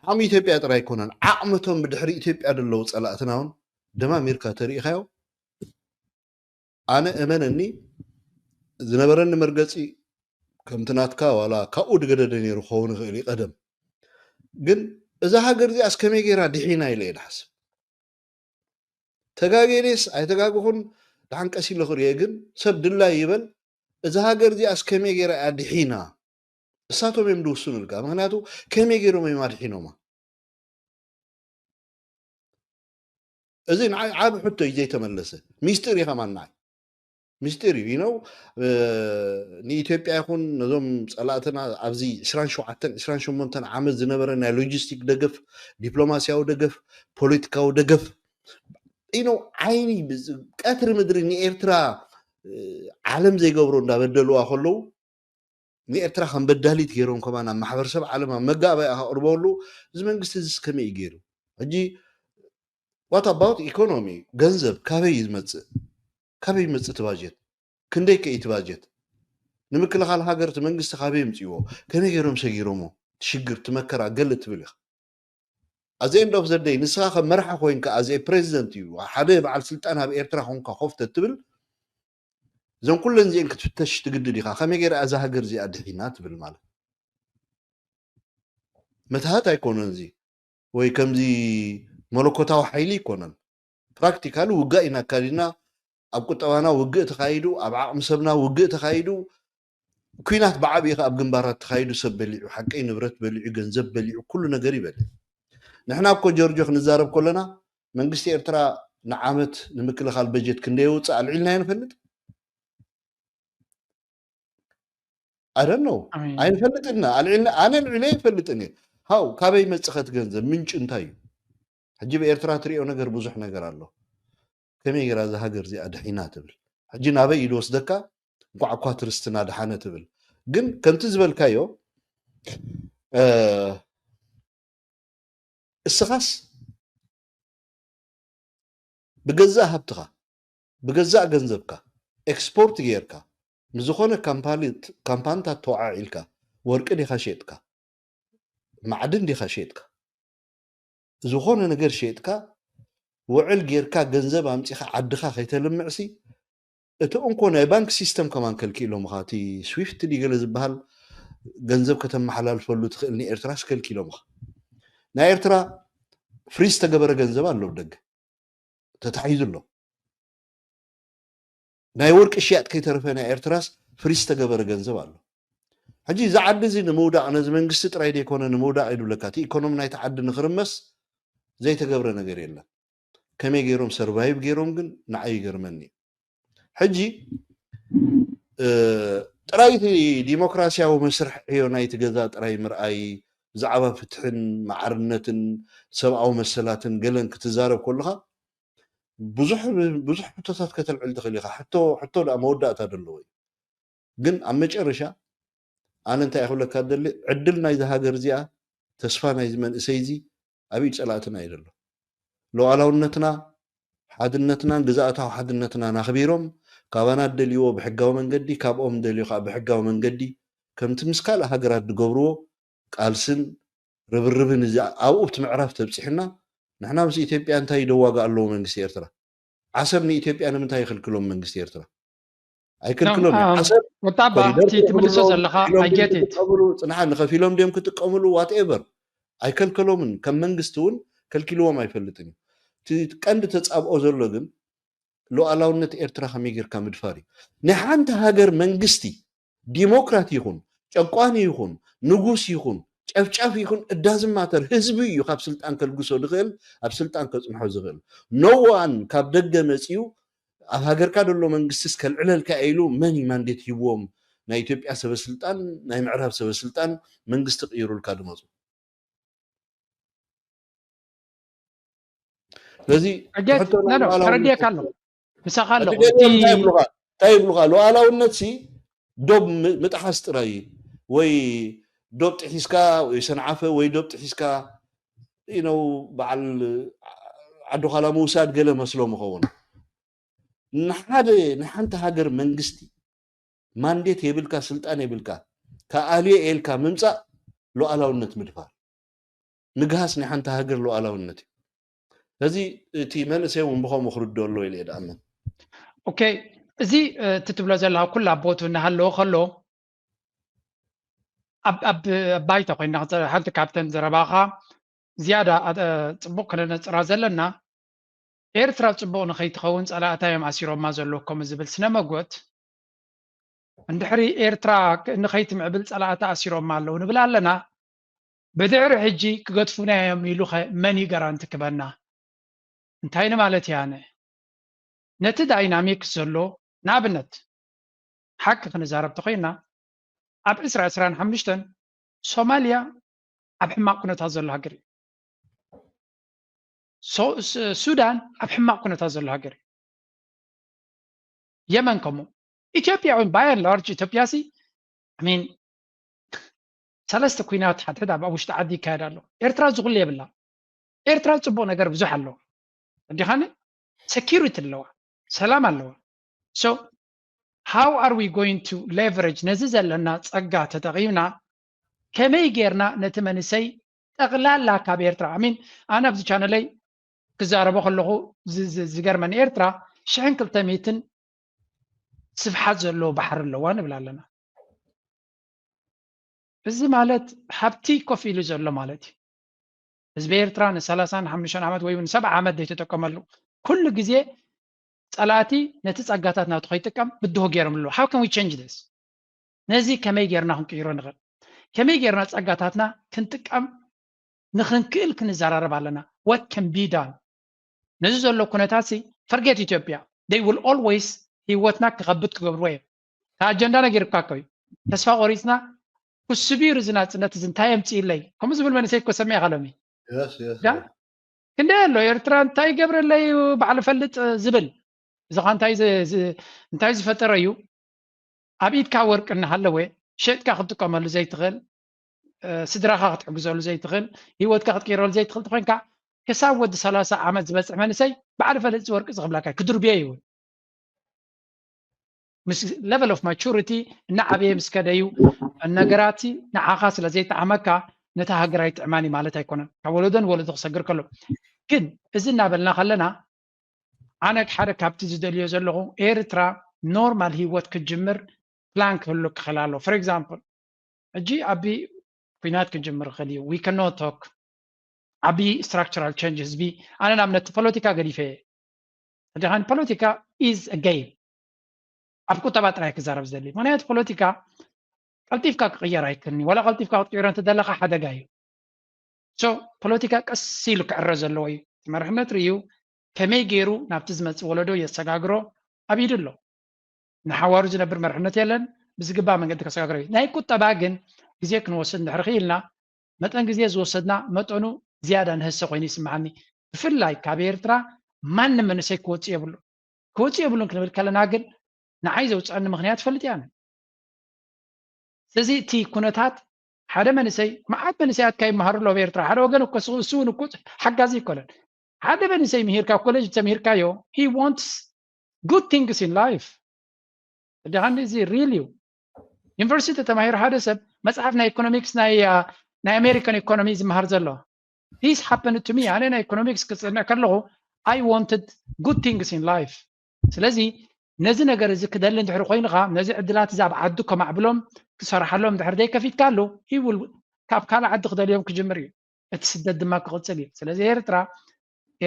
Speaker 3: ዓቕሚ ኢትዮጵያ ጥራይ ኣይኮነን ዓቕምቶም ብድሕሪ ኢትዮጵያ ደለው ጸላእትና እውን ደማ ኣሜሪካ ተሪኢኻዮ ኣነ እመነኒ ዝነበረኒ መርገፂ ከምቲ ናትካ ዋላ ካብኡ ድገደደ ነይሩ ክኸውን ይኽእል ይቀደም ግን እዛ ሃገር እዚኣ እስከመይ ጌራ ድሒና ኢለ እየ ድሓስብ ተጋጌኔስ ኣይተጋግኹን ድሓንቀሲ ኢለ ክሪአ ግን ሰብ ድላይ ይበል እዛ ሃገር እዚኣ እስከመይ ጌራ እያ ድሒና እሳቶም እዮም ድውስኑ ኢልካ ምክንያቱ ከመይ ገይሮም እዮም ኣድሒኖማ እዚ ንዓይ ዓብ ሕቶ እዩ ዘይተመለሰ ሚስጢር ኢኻ ማናዓይ ሚስጢር እዩ ነው ንኢትዮጵያ ይኹን ነዞም ጸላእትና ኣብዚ 27 ዓመት ዝነበረ ናይ ሎጂስቲክ ደገፍ ዲፕሎማሲያዊ ደገፍ ፖለቲካዊ ደገፍ ኢኖ ዓይኒ ቀትሪ ምድሪ ንኤርትራ ዓለም ዘይገብሮ እንዳበደልዋ ከለዉ ንኤርትራ ከም በዳሊት ገይሮም ከማና ማሕበረሰብ ዓለም መጋባይ ኣቅርበሉ እዚ መንግስቲ እዚ ከመይ እዩ ገይሩ ሕጂ what about ኢኮኖሚ ገንዘብ ካበይ ይመጽእ ትባጀት ክንደይ ከይ ትባጀት ንምክልኻል ሃገር መንግስቲ ካበይ ምጽይዎ ከመይ ገይሮም ሰጊሮሞ ትሽግር ትመከራ ገለ ትብል ኢኻ as the end of the day ንስኻ ከም መራሒ ኮይንካ as a president እዩ ሓደ በዓል ስልጣን ኣብ ኤርትራ ኮንካ ኮፍተ ትብል እዞም ኩለን ዚአን ክትፍተሽ ትግድድ ኢኻ ከመይ ገይራ እዛ ሃገር እዚኣ ድሒና ትብል ማለት መትሃት ኣይኮነን እዚ ወይ ከምዚ መለኮታዊ ሓይሊ ይኮነን ፕራክቲካሊ ውጋእ ኢና ካዲና ኣብ ቁጠባና ውግእ ተኻይዱ ኣብ ዓቕሚ ሰብና ውግእ ተኻይዱ ኩናት ብዓብይኻ ኣብ ግንባራት ተኻይዱ ሰብ በሊዑ ሓቀይ ንብረት በሊዑ ገንዘብ በሊዑ ኩሉ ነገር ይበልዕ ንሕና እኮ ጆርጆ ክንዛረብ ከለና መንግስቲ ኤርትራ ንዓመት ንምክልኻል በጀት ክንደይ የውፅእ ኣልዒልና ንፈልጥ I don't know ኣይንፈልጥና ኣልዒልና ኣነ ልዕለ ይፈልጥኒ ሃው ካበይ መጽኸት ገንዘብ ምንጭ እንታይ እዩ ሕጂ በኤርትራ ትሪኦ ነገር ብዙሕ ነገር ኣሎ ከመይ ጌራ እዛ ሃገር እዚኣ ድሒና ትብል ሕጂ ናበይ ኢሉ ወስደካ እንኳዕ እኳ ትርስትና ድሓነ ትብል ግን ከምቲ ዝበልካዮ እስኻስ ብገዛእ ሃብትኻ ብገዛእ ገንዘብካ ኤክስፖርት ጌርካ ንዝኾነ ካምፓኒታት ተዋዓዒልካ ወርቂ ዲኻ ሸጥካ ማዕድን ዲኻ ሸጥካ ዝኾነ ነገር ሸጥካ ውዕል ጌርካ ገንዘብ ኣምፂኻ ዓድኻ ከይተልምዕሲ እቲ እንኮ ናይ ባንክ ሲስተም ከማን ከልኪሎም ኻ እቲ ስዊፍት ዲገለ ዝበሃል ገንዘብ ከተመሓላልፈሉ ትኽእል ንኤርትራ ስከልኪሎም ኻ ናይ ኤርትራ ፍሪዝ ተገበረ ገንዘብ ኣሎ ብደገ ተታሒዙ ኣሎ ናይ ወርቂ ሽያጥ ከይተረፈ ናይ ኤርትራስ ፍሪዝ ተገበረ ገንዘብ ኣሎ ሕጂ እዚ ዓዲ እዚ ንምውዳቕ ነዚ መንግስቲ ጥራይ ደይኮነ ንምውዳቕ ይድብለካ እቲ ኢኮኖሚ ናይቲ ዓዲ ንኽርመስ ዘይተገብረ ነገር የለን ከመይ ገይሮም ሰርቫይቭ ገይሮም ግን ንዓይ ይገርመኒ ሕጂ ጥራይ ዲሞክራሲያዊ መስርሕ እዮ ናይቲ ገዛ ጥራይ ምርኣይ ብዛዕባ ፍትሕን ማዕርነትን ሰብኣዊ መሰላትን ገለን ክትዛረብ ከለኻ ብዙሕ ሕቶታት ከተልዕል ትኽእል ኢኻ ሕቶ ዳ መወዳእታ ደለዎ ግን ኣብ መጨረሻ ኣነ እንታይ ይኽብለካ ደሊ ዕድል ናይዚ ሃገር እዚኣ ተስፋ ናይዚ መንእሰይ እዚ ኣብ ኢድ ጸላእትና እዩ ደሎ ሉዓላውነትና ሓድነትናን ግዛእታዊ ሓድነትና ናኽቢሮም ካባና ደልይዎ ብሕጋዊ መንገዲ ካብኦም ደልዩ ከዓ ብሕጋዊ መንገዲ ከምቲ ምስ ካልእ ሃገራት ዝገብርዎ ቃልስን ርብርብን እዚ ኣብኡ እቲ ምዕራፍ ተብፂሕና ንሕና ምስ ኢትዮጵያ እንታይ ይደዋጋ ኣለዎ መንግስቲ ኤርትራ ዓሰብ ንኢትዮጵያ ንምንታይ ይኽልክሎም መንግስቲ ኤርትራ ኣይክልክሎም ዓሰብ
Speaker 2: ወጣባ ትምልሶ ዘለኻ ኣየቴት
Speaker 3: ፅንሓ ንኸፊሎም ድዮም ክጥቀምሉ ዋትኤቨር ኣይከልከሎምን ከም መንግስቲ እውን ከልኪልዎም ኣይፈልጥን እቲ ቀንዲ ተፃብኦ ዘሎ ግን ሉዓላውነት ኤርትራ ከመይ ጌርካ ምድፋር እዩ ንሓንቲ ሃገር መንግስቲ ዲሞክራት ይኹን ጨቋኒ ይኹን ንጉስ ይኹን ጨፍጫፍ ይኹን እዳዝም ማተር ህዝቢ እዩ ካብ ስልጣን ከልግሶ ዝኽእል ኣብ ስልጣን ከፅንሖ ዝኽእል ኖዋን ካብ ደገ መፅዩ ኣብ ሃገርካ ዘሎ መንግስቲስ ከልዕለልካ ኢሉ መን ማንዴት ሂቦም ናይ ኢትዮጵያ ሰበስልጣን ናይ ምዕራብ ሰበስልጣን መንግስቲ ቅይሩልካ ድመፁ ስለዚ
Speaker 2: ተረዲእካ ኣለኹ ምሳኻ ኣለኹ
Speaker 3: እንታይ ይብሉካ ሉኣላውነት ሲ ዶብ ምጥሓስ ጥራይ ወይ ዶብ ጥሒስካ ወይ ሰንዓፈ ወይ ዶብ ጥሒስካ በዓል ዓዱ ኻላ ምውሳድ ገለ መስሎ ምኸውን ንሓንቲ ሃገር መንግስቲ ማንዴት የብልካ ስልጣን የብልካ ከኣልየ ኤልካ ምምፃእ ሉኣላውነት ምድፋር ንግሃስ ናይ ሓንቲ ሃገር ሉኣላውነት እዩ ስለዚ እቲ መንእሰይ እውን ብኸምኡ ክርድኦ ኣሎ ኢለ ድኣምን
Speaker 2: ኦኬ እዚ ትትብሎ ዘለካ ኩሉ ኣቦቱ እናሃለዎ ከሎ ኣብ ባይታ ኮይና ሓንቲ ካብተን ዘረባኻ ዝያዳ ፅቡቅ ክነነፅራ ዘለና ኤርትራ ፅቡቅ ንኸይትኸውን ፀላእታዮም ኣሲሮማ ዘለዎ ከምኡ ዝብል ስነ መጎት እንድሕሪ ኤርትራ ንኸይትምዕብል ፀላእታ ኣሲሮማ ኣለዉ ንብል ኣለና ብድዕሪ ሕጂ ክገድፉና እዮም ኢሉ መን ጋራንቲ ክበና እንታይ ማለት ያነ ነቲ ዳይናሚክስ ዘሎ ንኣብነት ሓቂ ክንዛረብ ተኮይና ኣብ 2025 ሶማልያ ኣብ ሕማቅ ኩነታት ዘሎ ሃገር እዩ ሱዳን ኣብ ሕማቅ ኩነታት ዘሎ ሃገር እዩ የመን ከምኡ ኢትዮጵያ እውን ባይ ላርጅ ኢትዮጵያ ሲ ሚን ሰለስተ ኩናት ሓድሕድ ኣብ ውሽጢ ዓዲ ይካየድ ኣሎ ኤርትራ ዝኩሉ የብላ ኤርትራ ፅቡቅ ነገር ብዙሕ ኣለዎ እንዲኻነ ሴኪሪቲ ኣለዋ ሰላም ኣለዋ ሶ how are we going to leverage ነዚ ዘለና ፀጋ ተጠቒምና ከመይ ጌርና ነቲ መንእሰይ ጠቕላላ ካብ ኤርትራ አሚን ኣነ ኣብዚ ቻነለይ ክዛረቦ ከለኹ ዝገርመኒ ኤርትራ 1200 ስፍሓት ዘለዎ ባሕሪ ኣለዋ ንብል ኣለና እዚ ማለት ሃብቲ ኮፍ ኢሉ ዘሎ ማለት እዩ ህዝቢ ኤርትራ ን35 ዓመት ወይ ን7 ዓመት ዘይተጠቀመሉ ኩሉ ግዜ ፀላእቲ ነቲ ፀጋታት ናቱ ከይጥቀም ብድሆ ገይሮም ኣለዉ how can we change this ነዚ ከመይ ጌርና ክንቅይሮ ንኽእል ከመይ ጌርና ፀጋታትና ክንጥቀም ንኽንክእል ክንዘራረብ ኣለና what can be done ነዚ ዘሎ ኩነታት ሲ forget ኢትዮጵያ they will always ህይወትና ክኸብድ ክገብርዎ እዮም ኣጀንዳ ነጊርካ እዩ ተስፋ ቆሪፅና ክስቢር እዚ ናፅነት እዚ እንታይ የምፅኢለይ ከምኡ ዝብል መንእሰይ እኮ ሰሚዐ ከለሚ ክንደይ ኣሎ ኤርትራ እንታይ ገብረለይ በዓል ፈልጥ ዝብል እዚ ኸ እንታይ ዝፈጠረ እዩ ኣብ ኢድካ ወርቂ እናሃለወ ሸጥካ ክትጥቀመሉ ዘይትኽእል ስድራኻ ክትሕግዘሉ ዘይትኽእል ህይወትካ ክትቀይረሉ ዘይትኽእል ተኮይንካ ክሳብ ወዲ 30 ዓመት ዝበፅሕ መንእሰይ በዓል ፈልጥ ወርቂ ዝኽብለካ ክድርብየ እዩ ምስ level of maturity እናዓበየ ምስ ከደዩ ነገራት ንዓኻ ስለ ዘይጠዓመካ ነታ ሃገራይ ጥዕማኒ ማለት ኣይኮነን ካብ ወለዶን ወለዶ ክሰግር ከሎ ግን እዚ እናበልና ከለና ኣነ ሓደ ካብቲ ዝደልዮ ዘለኹ ኤርትራ ኖርማል ህይወት ክጅምር ፕላን ክህሉ ክኽእል ኣሎ ፎር ኤግዛምፕል ሕጂ ዓቢ ኩናት ክጅምር ክእል እዩ ዊ cannot talk ዓቢ structural change ህዝቢ ኣነ ንኣብነት ፖለቲካ ገዲፈ ድኻን ፖለቲካ is a game ኣብ ቁጠባ ጥራይ ክዛረብ ዝደሊ ምክንያቱ ፖለቲካ ቀልጢፍካ ክቅየር ኣይክእልኒ ወላ ቀልጢፍካ ክትቅይሮ እንተደለካ ሓደጋ እዩ ሶ ፖለቲካ ቀስ ኢሉ ክዕረ ዘለዎ እዩ መርሕነት ርዩ ከመይ ገይሩ ናብቲ ዝመፅእ ወለዶ የሰጋግሮ ኣብ ኢድ ኣሎ ንሓዋሩ ዝነብር መርሕነት የለን ብዝግባእ መንገዲ ከሰጋግሮ እዩ ናይ ቁጠባ ግን ግዜ ክንወስድ እንድሕር ክኢልና መጠን ግዜ ዝወሰድና መጠኑ ዝያዳ ንህሰ ኮይኑ ይስምዓኒ ብፍላይ ካብ ኤርትራ ማንም መንእሰይ ክወፅእ የብሉን ክንብል ከለና ግን ንዓይ ዘውፅአኒ ምክንያት ፈልጥ እያ ስለዚ እቲ ኩነታት ሓደ መንእሰይ መዓት መንእሰያት ካይመሃሩሎ ኣብ ኤርትራ ሓደ ወገን እኮ እሱ እውን እኮ ሓጋዚ ይኮነን ሓደ መንእሰይ ምሂርካ ኮሌጅ ተምሂርካዮ he wants good things in life ድኻኒ እዚ ሪል እዩ ዩኒቨርሲቲ ተማሂሩ ሓደ ሰብ መፅሓፍ ናይ ኢኮኖሚክስ ናይ ኣሜሪካን ኢኮኖሚ ዝመሃር ዘሎ this happened to me ኣነ ናይ ኢኮኖሚክስ ክፅንዕ ከለኹ I wanted good things in life ስለዚ ነዚ ነገር እዚ ክደሊ እንድሕር ኮይንካ ነዚ ዕድላት እዚ ኣብ ዓዱ ከማዕብሎም ክሰርሓሎም እንድሕር ዘይከፊትካ ኣሎ ይውል ካብ ካልእ ዓዲ ክደልዮም ክጅምር እዩ እቲ ስደት ድማ ክቕፅል እዩ ስለዚ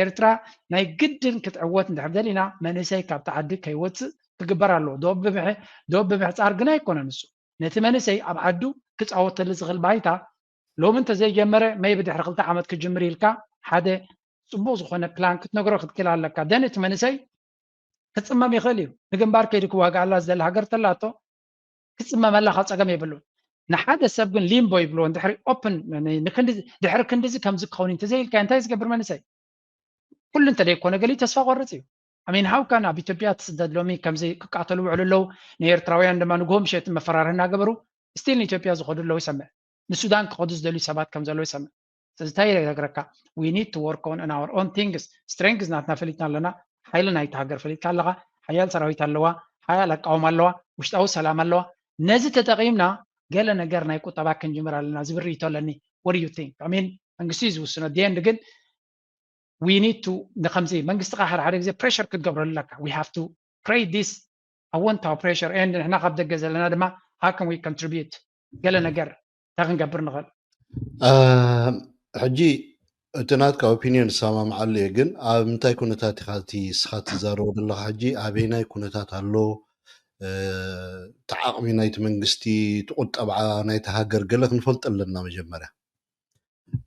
Speaker 2: ኤርትራ ናይ ግድን ክትዕወት እንድሕር ደሊና መንእሰይ ካብቲ ዓዲ ከይወፅእ ክግበር ኣለዎ ዶብ ብምሕፃር ግን ኣይኮነን እሱ ነቲ መንእሰይ ኣብ ዓዱ ክፃወተሉ ዝኽእል ባይታ لو انت زي جمره ما يبدي حرقلت عمد كجمري لك حدا صبو زخونه بلان كتنغرو كتكلا لك دنت منسي كتصمم يخليو نجنبار كيدك واقع الله زل هاجر تلاتو كتصمم الله خاص قام يبلو نحد السبب ليمبو يبلو دحر اوبن يعني نكند دحر كندزي كمز كوني انت زي كان تايز قبر منسي كل انت ليك وانا قالي تسفا قرتي امين هاو كان ابي توبيا تسدد لومي كمزي كقاتلوا عللو نيرتراويان لما نقوم شيت مفرارنا قبرو ستيل ኢትዮጵያ ዝኸዱ ለው ይሰምዕ ንሱዳን ክኸዱ ዝደልዩ ሰባት ከም ዘሎ ይሰምዕ ስለዚ እንታይ ይነግረካ we need to work on our own things strength ናትና ፈሊጥና ኣለና ሓይሊ ናይቲ ሃገር ፈሊጥካ ኣለኻ ሓያል ሰራዊት ኣለዋ ሓያል ኣቃውማ ኣለዋ ውሽጣዊ ሰላም ኣለዋ ነዚ ተጠቒምና ገለ ነገር ናይ ቁጠባ ክንጅምር ኣለና ዝብል ርእይቶ ኣለኒ what do you think I mean መንግስቲ ዝውስኖ ዲኤንድ ግን we need to ንከምዚ መንግስቲ ካ ሓደ ግዜ pressure ክትገብረሉ ኣለካ we have to create this I want our pressure and ንሕና ካብ ደገ ዘለና ድማ how can we contribute قال نجر تاخن قبر نغل
Speaker 3: حجي تناتك opinion ساما معلي جن متى كنتات خاتي سخات زارود الله حجي أبينا كنتات الله تعاقمي نايت منجستي تقط أبعا نايت هاجر قلك نفلت لنا مجمرة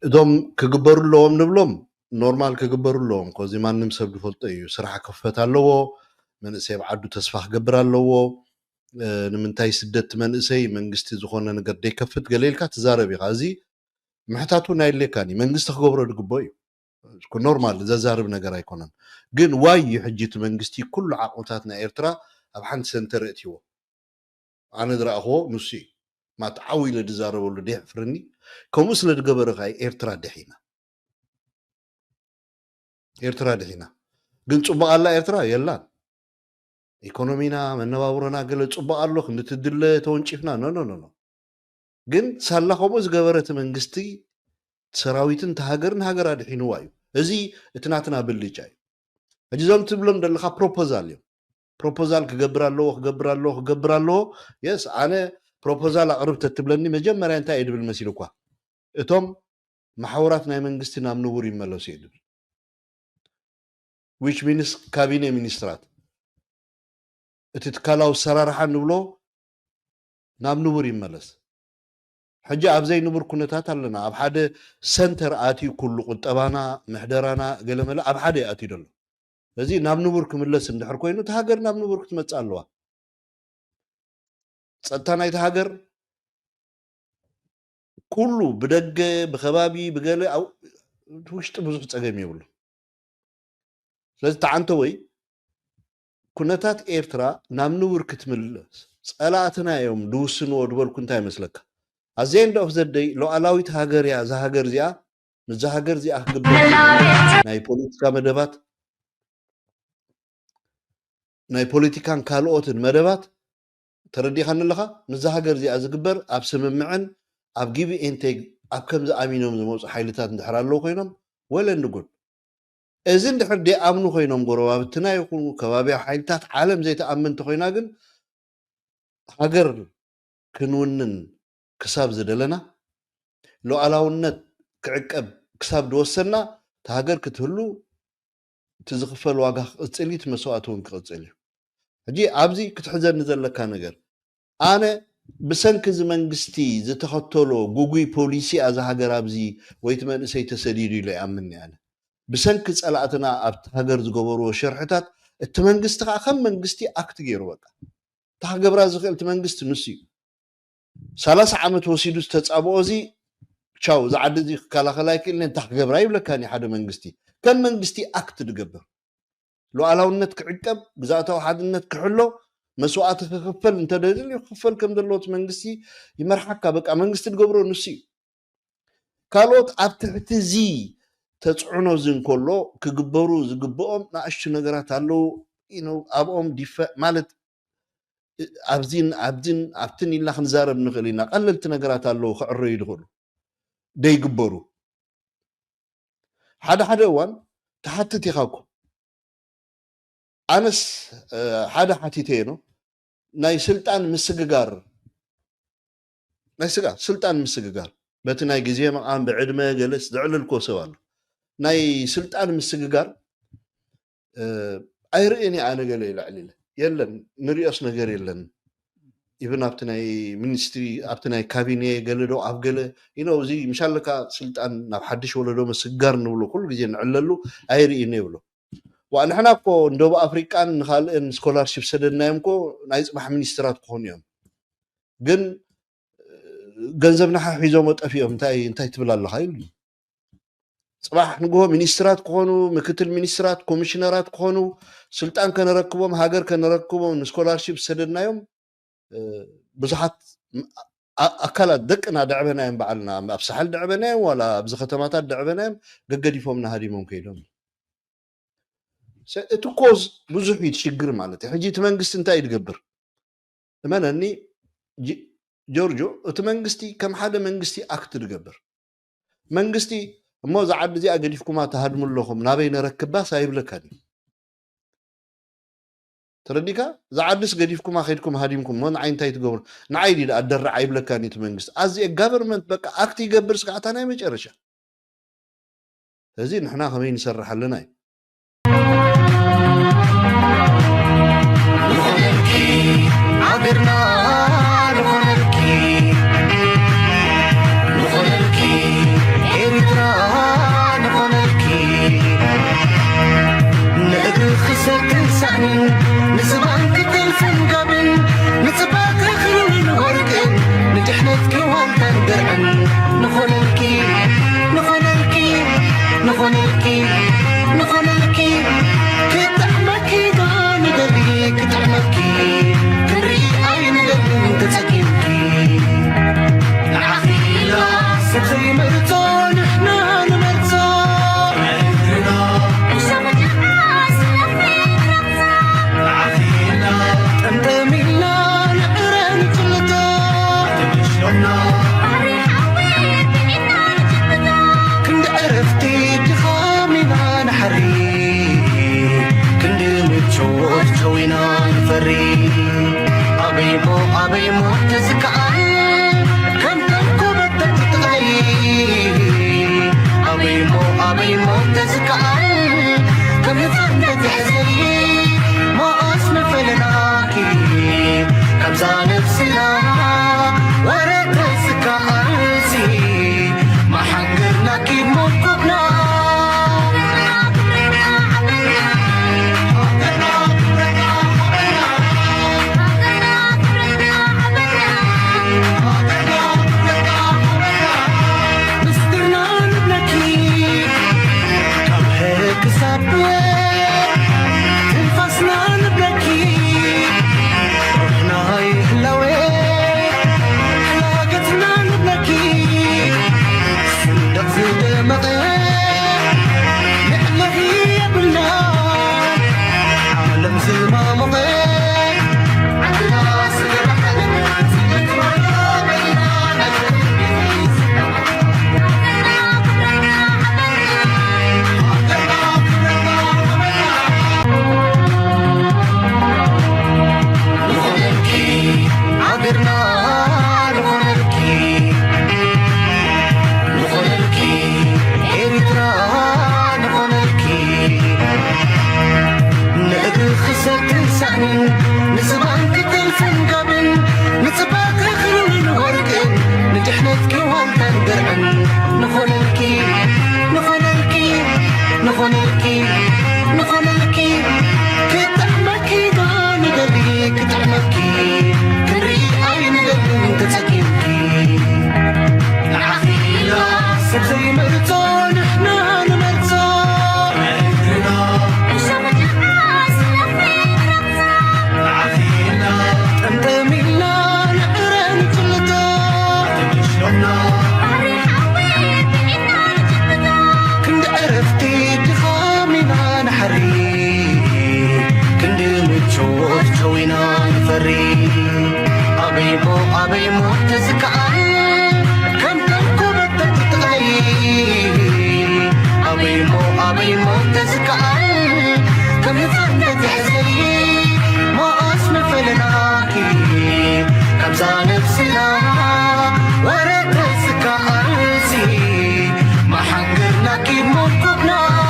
Speaker 3: دوم كجبر لهم نبلهم نورمال كجبر لهم كوزي ما نمسب نفلت أيو صراحة كفت الله من سيب عدو تسفح جبر الله ንምንታይ ስደት መንእሰይ መንግስቲ ዝኾነ ነገር ደይከፍት ገሌልካ ትዛረብ ኢኻ እዚ ምሕታቱ ናይ ሌካኒ መንግስቲ ክገብሮ ድግቦ እዩ እኮ ኖርማል ዘዛርብ ነገር ኣይኮነን ግን ዋይ ሕጂት መንግስቲ ኩሉ ዓቕምታት ናይ ኤርትራ ኣብ ሓንቲ ሰንተር እትይዎ ኣነ ዝረኣኽዎ ንሱ እዩ ማትዓዊለ ድዛረበሉ ደይሕፍርኒ ከምኡ ስለ ድገበረ ኸ ኤርትራ ድሒና ግን ፅቡቅ ኣላ ኤርትራ የላን ኢኮኖሚና መነባብሮና ገለ ጽቡቅ ኣሎ ክንትድለ ተወንጪፍና ኖ ግን ሳላ ከምኡ ዝገበረት መንግስቲ ሰራዊትን ተሃገርን ሃገር ኣድሒንዋ እዩ እዚ እትናትና ብልጫ እዩ ሕጂ ዞም ትብሎም ደለካ ፕሮፖዛል ክገብር ኣለዎ የስ ኣነ ፕሮፖዛል ኣቅርብ ተትብለኒ መጀመርያ እንታይ እዩ ድብል መሲሉ እኳ እቶም ማሕበራት ናይ መንግስቲ ናብ ንቡር ይመለሱ እዩ ድብል which means ካቢኔ ሚኒስትራት እቲ ትካላዊ ሰራርሓ ንብሎ ናብ ንቡር ይመለስ ሕጂ ኣብዘይ ንቡር ኩነታት ኣለና ኣብ ሓደ ሰንተር ኣትዩ ኩሉ ቁጠባና ምሕደራና ገለመለ ኣብ ሓደ ኣትዩ ደሎ እዚ ናብ ንቡር ክምለስ እንድሕር ኮይኑ ተሃገር ናብ ንቡር ክትመፅእ ኣለዋ ፀጥታ ናይቲ ሃገር ኩሉ ብደገ ብኸባቢ ብገለ ውሽጢ ብዙሕ ፀገም የብሉ ስለዚ ተዓንተ ወይ ኩነታት ኤርትራ ናብ ንቡር ክትምለስ ፀላእትና እዮም ድውስንዎ ድበልኩ እንታይ ይመስለካ at the end of the day ሉዓላዊት ሃገር እያ እዛ ሃገር እዚኣ ንዛ ሃገር እዚኣ ክግበር ናይ ፖለቲካ መደባት ናይ ፖለቲካን ካልኦትን መደባት ተረዲኻን ኣለኻ ንዛ ሃገር እዚኣ ዝግበር ኣብ ስምምዕን ኣብ ጊቭ ኤንድ ቴክ ኣብ ከምዚ ኣሚኖም ዝመፁ ሓይልታት እንድሕር ኣለዉ ኮይኖም ወለንድጉን እዚ እንድሕር ደይኣምኑ ኮይኖም ጎረባብትና ይኹኑ ከባቢያ ሓይልታት ዓለም ዘይተኣመንቲ ኮይና ግን ሃገር ክንውንን ክሳብ ዝደለና ሉዓላውነት ክዕቀብ ክሳብ ድወሰና ተሃገር ክትህሉ እቲ ዝኽፈል ዋጋ ክቕፅል እዩ እቲ መስዋእቲ እውን ክቕፅል እዩ ሕጂ ኣብዚ ክትሕዘኒ ዘለካ ነገር ኣነ ብሰንኪ እዚ መንግስቲ ዝተኸተሎ ጉጉይ ፖሊሲ ኣዛ ሃገር ኣብዚ ወይቲ መንእሰይ ተሰዲዱ ኢሉ ይኣምኒ ኣነ ብሰንኪ ፀላእትና ኣብቲ ሃገር ዝገበርዎ ሸርሕታት እቲ መንግስቲ ከዓ ከም መንግስቲ ኣክት ገይሩ በቃ ተሃገብራ ዝኽእል እቲ መንግስቲ ንሱ እዩ 30 ዓመት ወሲዱ ዝተፃብኦ እዚ ቻው ዝዓዲ እዚ ክከላኸል ኣይክእልን እንታይ ክገብራ ይብለካኒ ሓደ መንግስቲ ከም መንግስቲ ኣክት ድገብር ሉዓላውነት ክዕቀብ ግዛእታዊ ሓድነት ክሕሎ መስዋእቲ ክኽፈል እንተደልዩ ክኽፈል ከም ዘለዎ እቲ መንግስቲ ይመርሓካ በቃ መንግስቲ ድገብሮ ንሱ እዩ ካልኦት ኣብ ትሕቲ እዚ ተፅዕኖ እዚ እንከሎ ክግበሩ ዝግብኦም ንኣሽቱ ነገራት ኣለዉ ኣብኦም ማለት ኣብትን ኢልና ክንዛረብ ንኽእል ኢና ቀለልቲ ነገራት ኣለዉ ክዕረዩ ድኽእሉ ደይግበሩ ሓደ እዋን ተሓትት ኢኻ እኮ ኣነስ ሓደ ሓቲተየ ኖ ናይ ስልጣን ምስግጋር በቲ ናይ ግዜ መቃም ብዕድመ ገለስ ዝዕልልኮ ሰብ ኣሎ ናይ ስልጣን ምስግጋር ኣይርእየኒ ኣነ ገለ ይልዕል ኢለ የለን ንሪኦስ ነገር የለን ኢቨን ኣብቲ ናይ ሚኒስትሪ ኣብቲ ናይ ካቢኔ ገለዶ ኣብ ገለ እዚ ምሻለካ ስልጣን ናብ ሓድሽ ወለዶ መስጋር ንብሎ ኩሉ ግዜ ንዕለሉ ኣይርኢነ ይብሎ ንሕና እኮ እንደቡ ኣፍሪቃን ንካልእን ስኮላርሽፕ ሰደድናዮም እኮ ናይ ፅባሕ ሚኒስትራት ክኾኑ እዮም ግን ገንዘብና ሒዞም ጠፊኦም እንታይ ትብል ኣለካ ኢሉ ፅባሕ ንግሆ ሚኒስትራት ክኾኑ ምክትል ሚኒስትራት ኮሚሽነራት ክኾኑ ስልጣን ከነረክቦም ሃገር ከነረክቦም ንስኮላርሽፕ ሰደድናዮም ብዙሓት ኣካላት ደቅና ደዕበናዮም በዓልና ኣብ ሳሕል ደዕበናዮም ዋላ ኣብዚ ከተማታት ደዕበናዮም ገገዲፎምና ሃዲሞም ከይዶም እቲ ኮዝ ብዙሕ ይትሽግር ማለት እዩ ሕጂ እቲ መንግስቲ እንታይ ይድገብር እመነኒ ጆርጆ እቲ መንግስቲ ከም ሓደ መንግስቲ ኣክት ድገብር መንግስቲ እሞ እዛ ዓዲ እዚኣ ገዲፍኩማ ተሃድሙ ኣለኹም ናበይ ነረክባስ ኣይብለካን እዩ ተረዲካ እዛ ዓዲስ ገዲፍኩማ ከይድኩም ሃዲምኩም ሞ ንዓይ እንታይ ትገብሩ ንዓይ ዲ ኣደርዕ ኣይብለካን እቲ መንግስቲ ኣዚ ጋቨርንመንት በቃ ኣክት ይገብር ስጋዕታ ናይ መጨረሻ እዚ ንሕና ከመይ ንሰርሕ ኣለና እዩ
Speaker 1: عبرنا نخلكي إريترا نخلكي نقدر خسر تنساني نسبان كتل فنقابن نتباك خلوين ورقن نجحنتك وانتن درعن نخلكي كتعمكي داني قلبي كتعمكي زي مرتون احنا نمرتون عندنا وشمت الناس لفين ربطان عافينا تندمينا نقرن كلتون تمشلنا الريح عويد بإنا نجبنا كنت عرفتي بخامنا نحري كنت متشوف جوينا نفري أبيمو تزكعان أبيمو تزكعان كم يفرد تحزري ما أصنف لناكي كم زانب سنا ورد تزكعان سي ما حنقرنا كي موقفنا أبيمو تزكعان كم تنكبت تتغلي أبيمو تزكعان كم يفرد تحزري ما أصنف لناكي كم زانب سنا ورد تزكعان سي ما حنقرنا كي موقفنا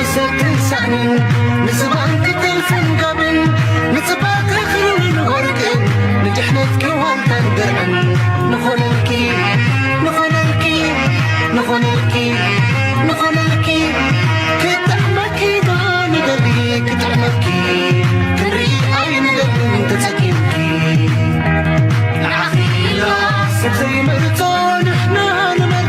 Speaker 1: ستنسان نسبان كتلفن قبل نسبات رخلون ورقن نجحنتك وانتن درعن نخونلكي نخونلكي نخونلكي نخونلكي كتعمكي داني قبي كتعمكي كري عين قبل تتكيمكي العقيلة سبزي مرتون احنا نمرتون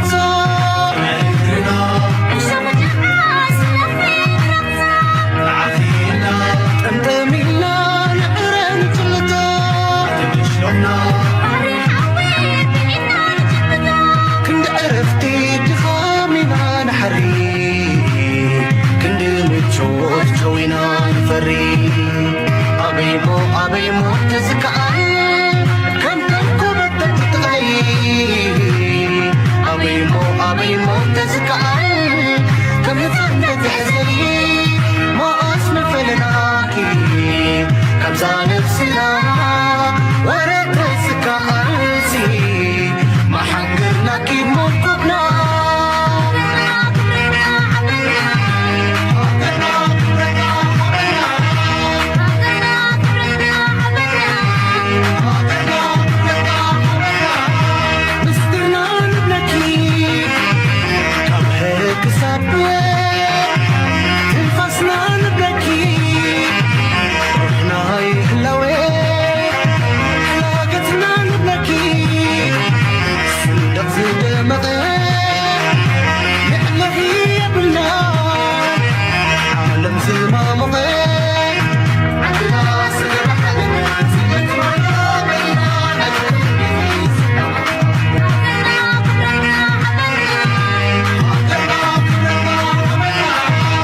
Speaker 1: انت ميلا نعرن تلتا كند عرفتي دخامنا نحري كند متشوت جوينا نفري أبيمو تزكى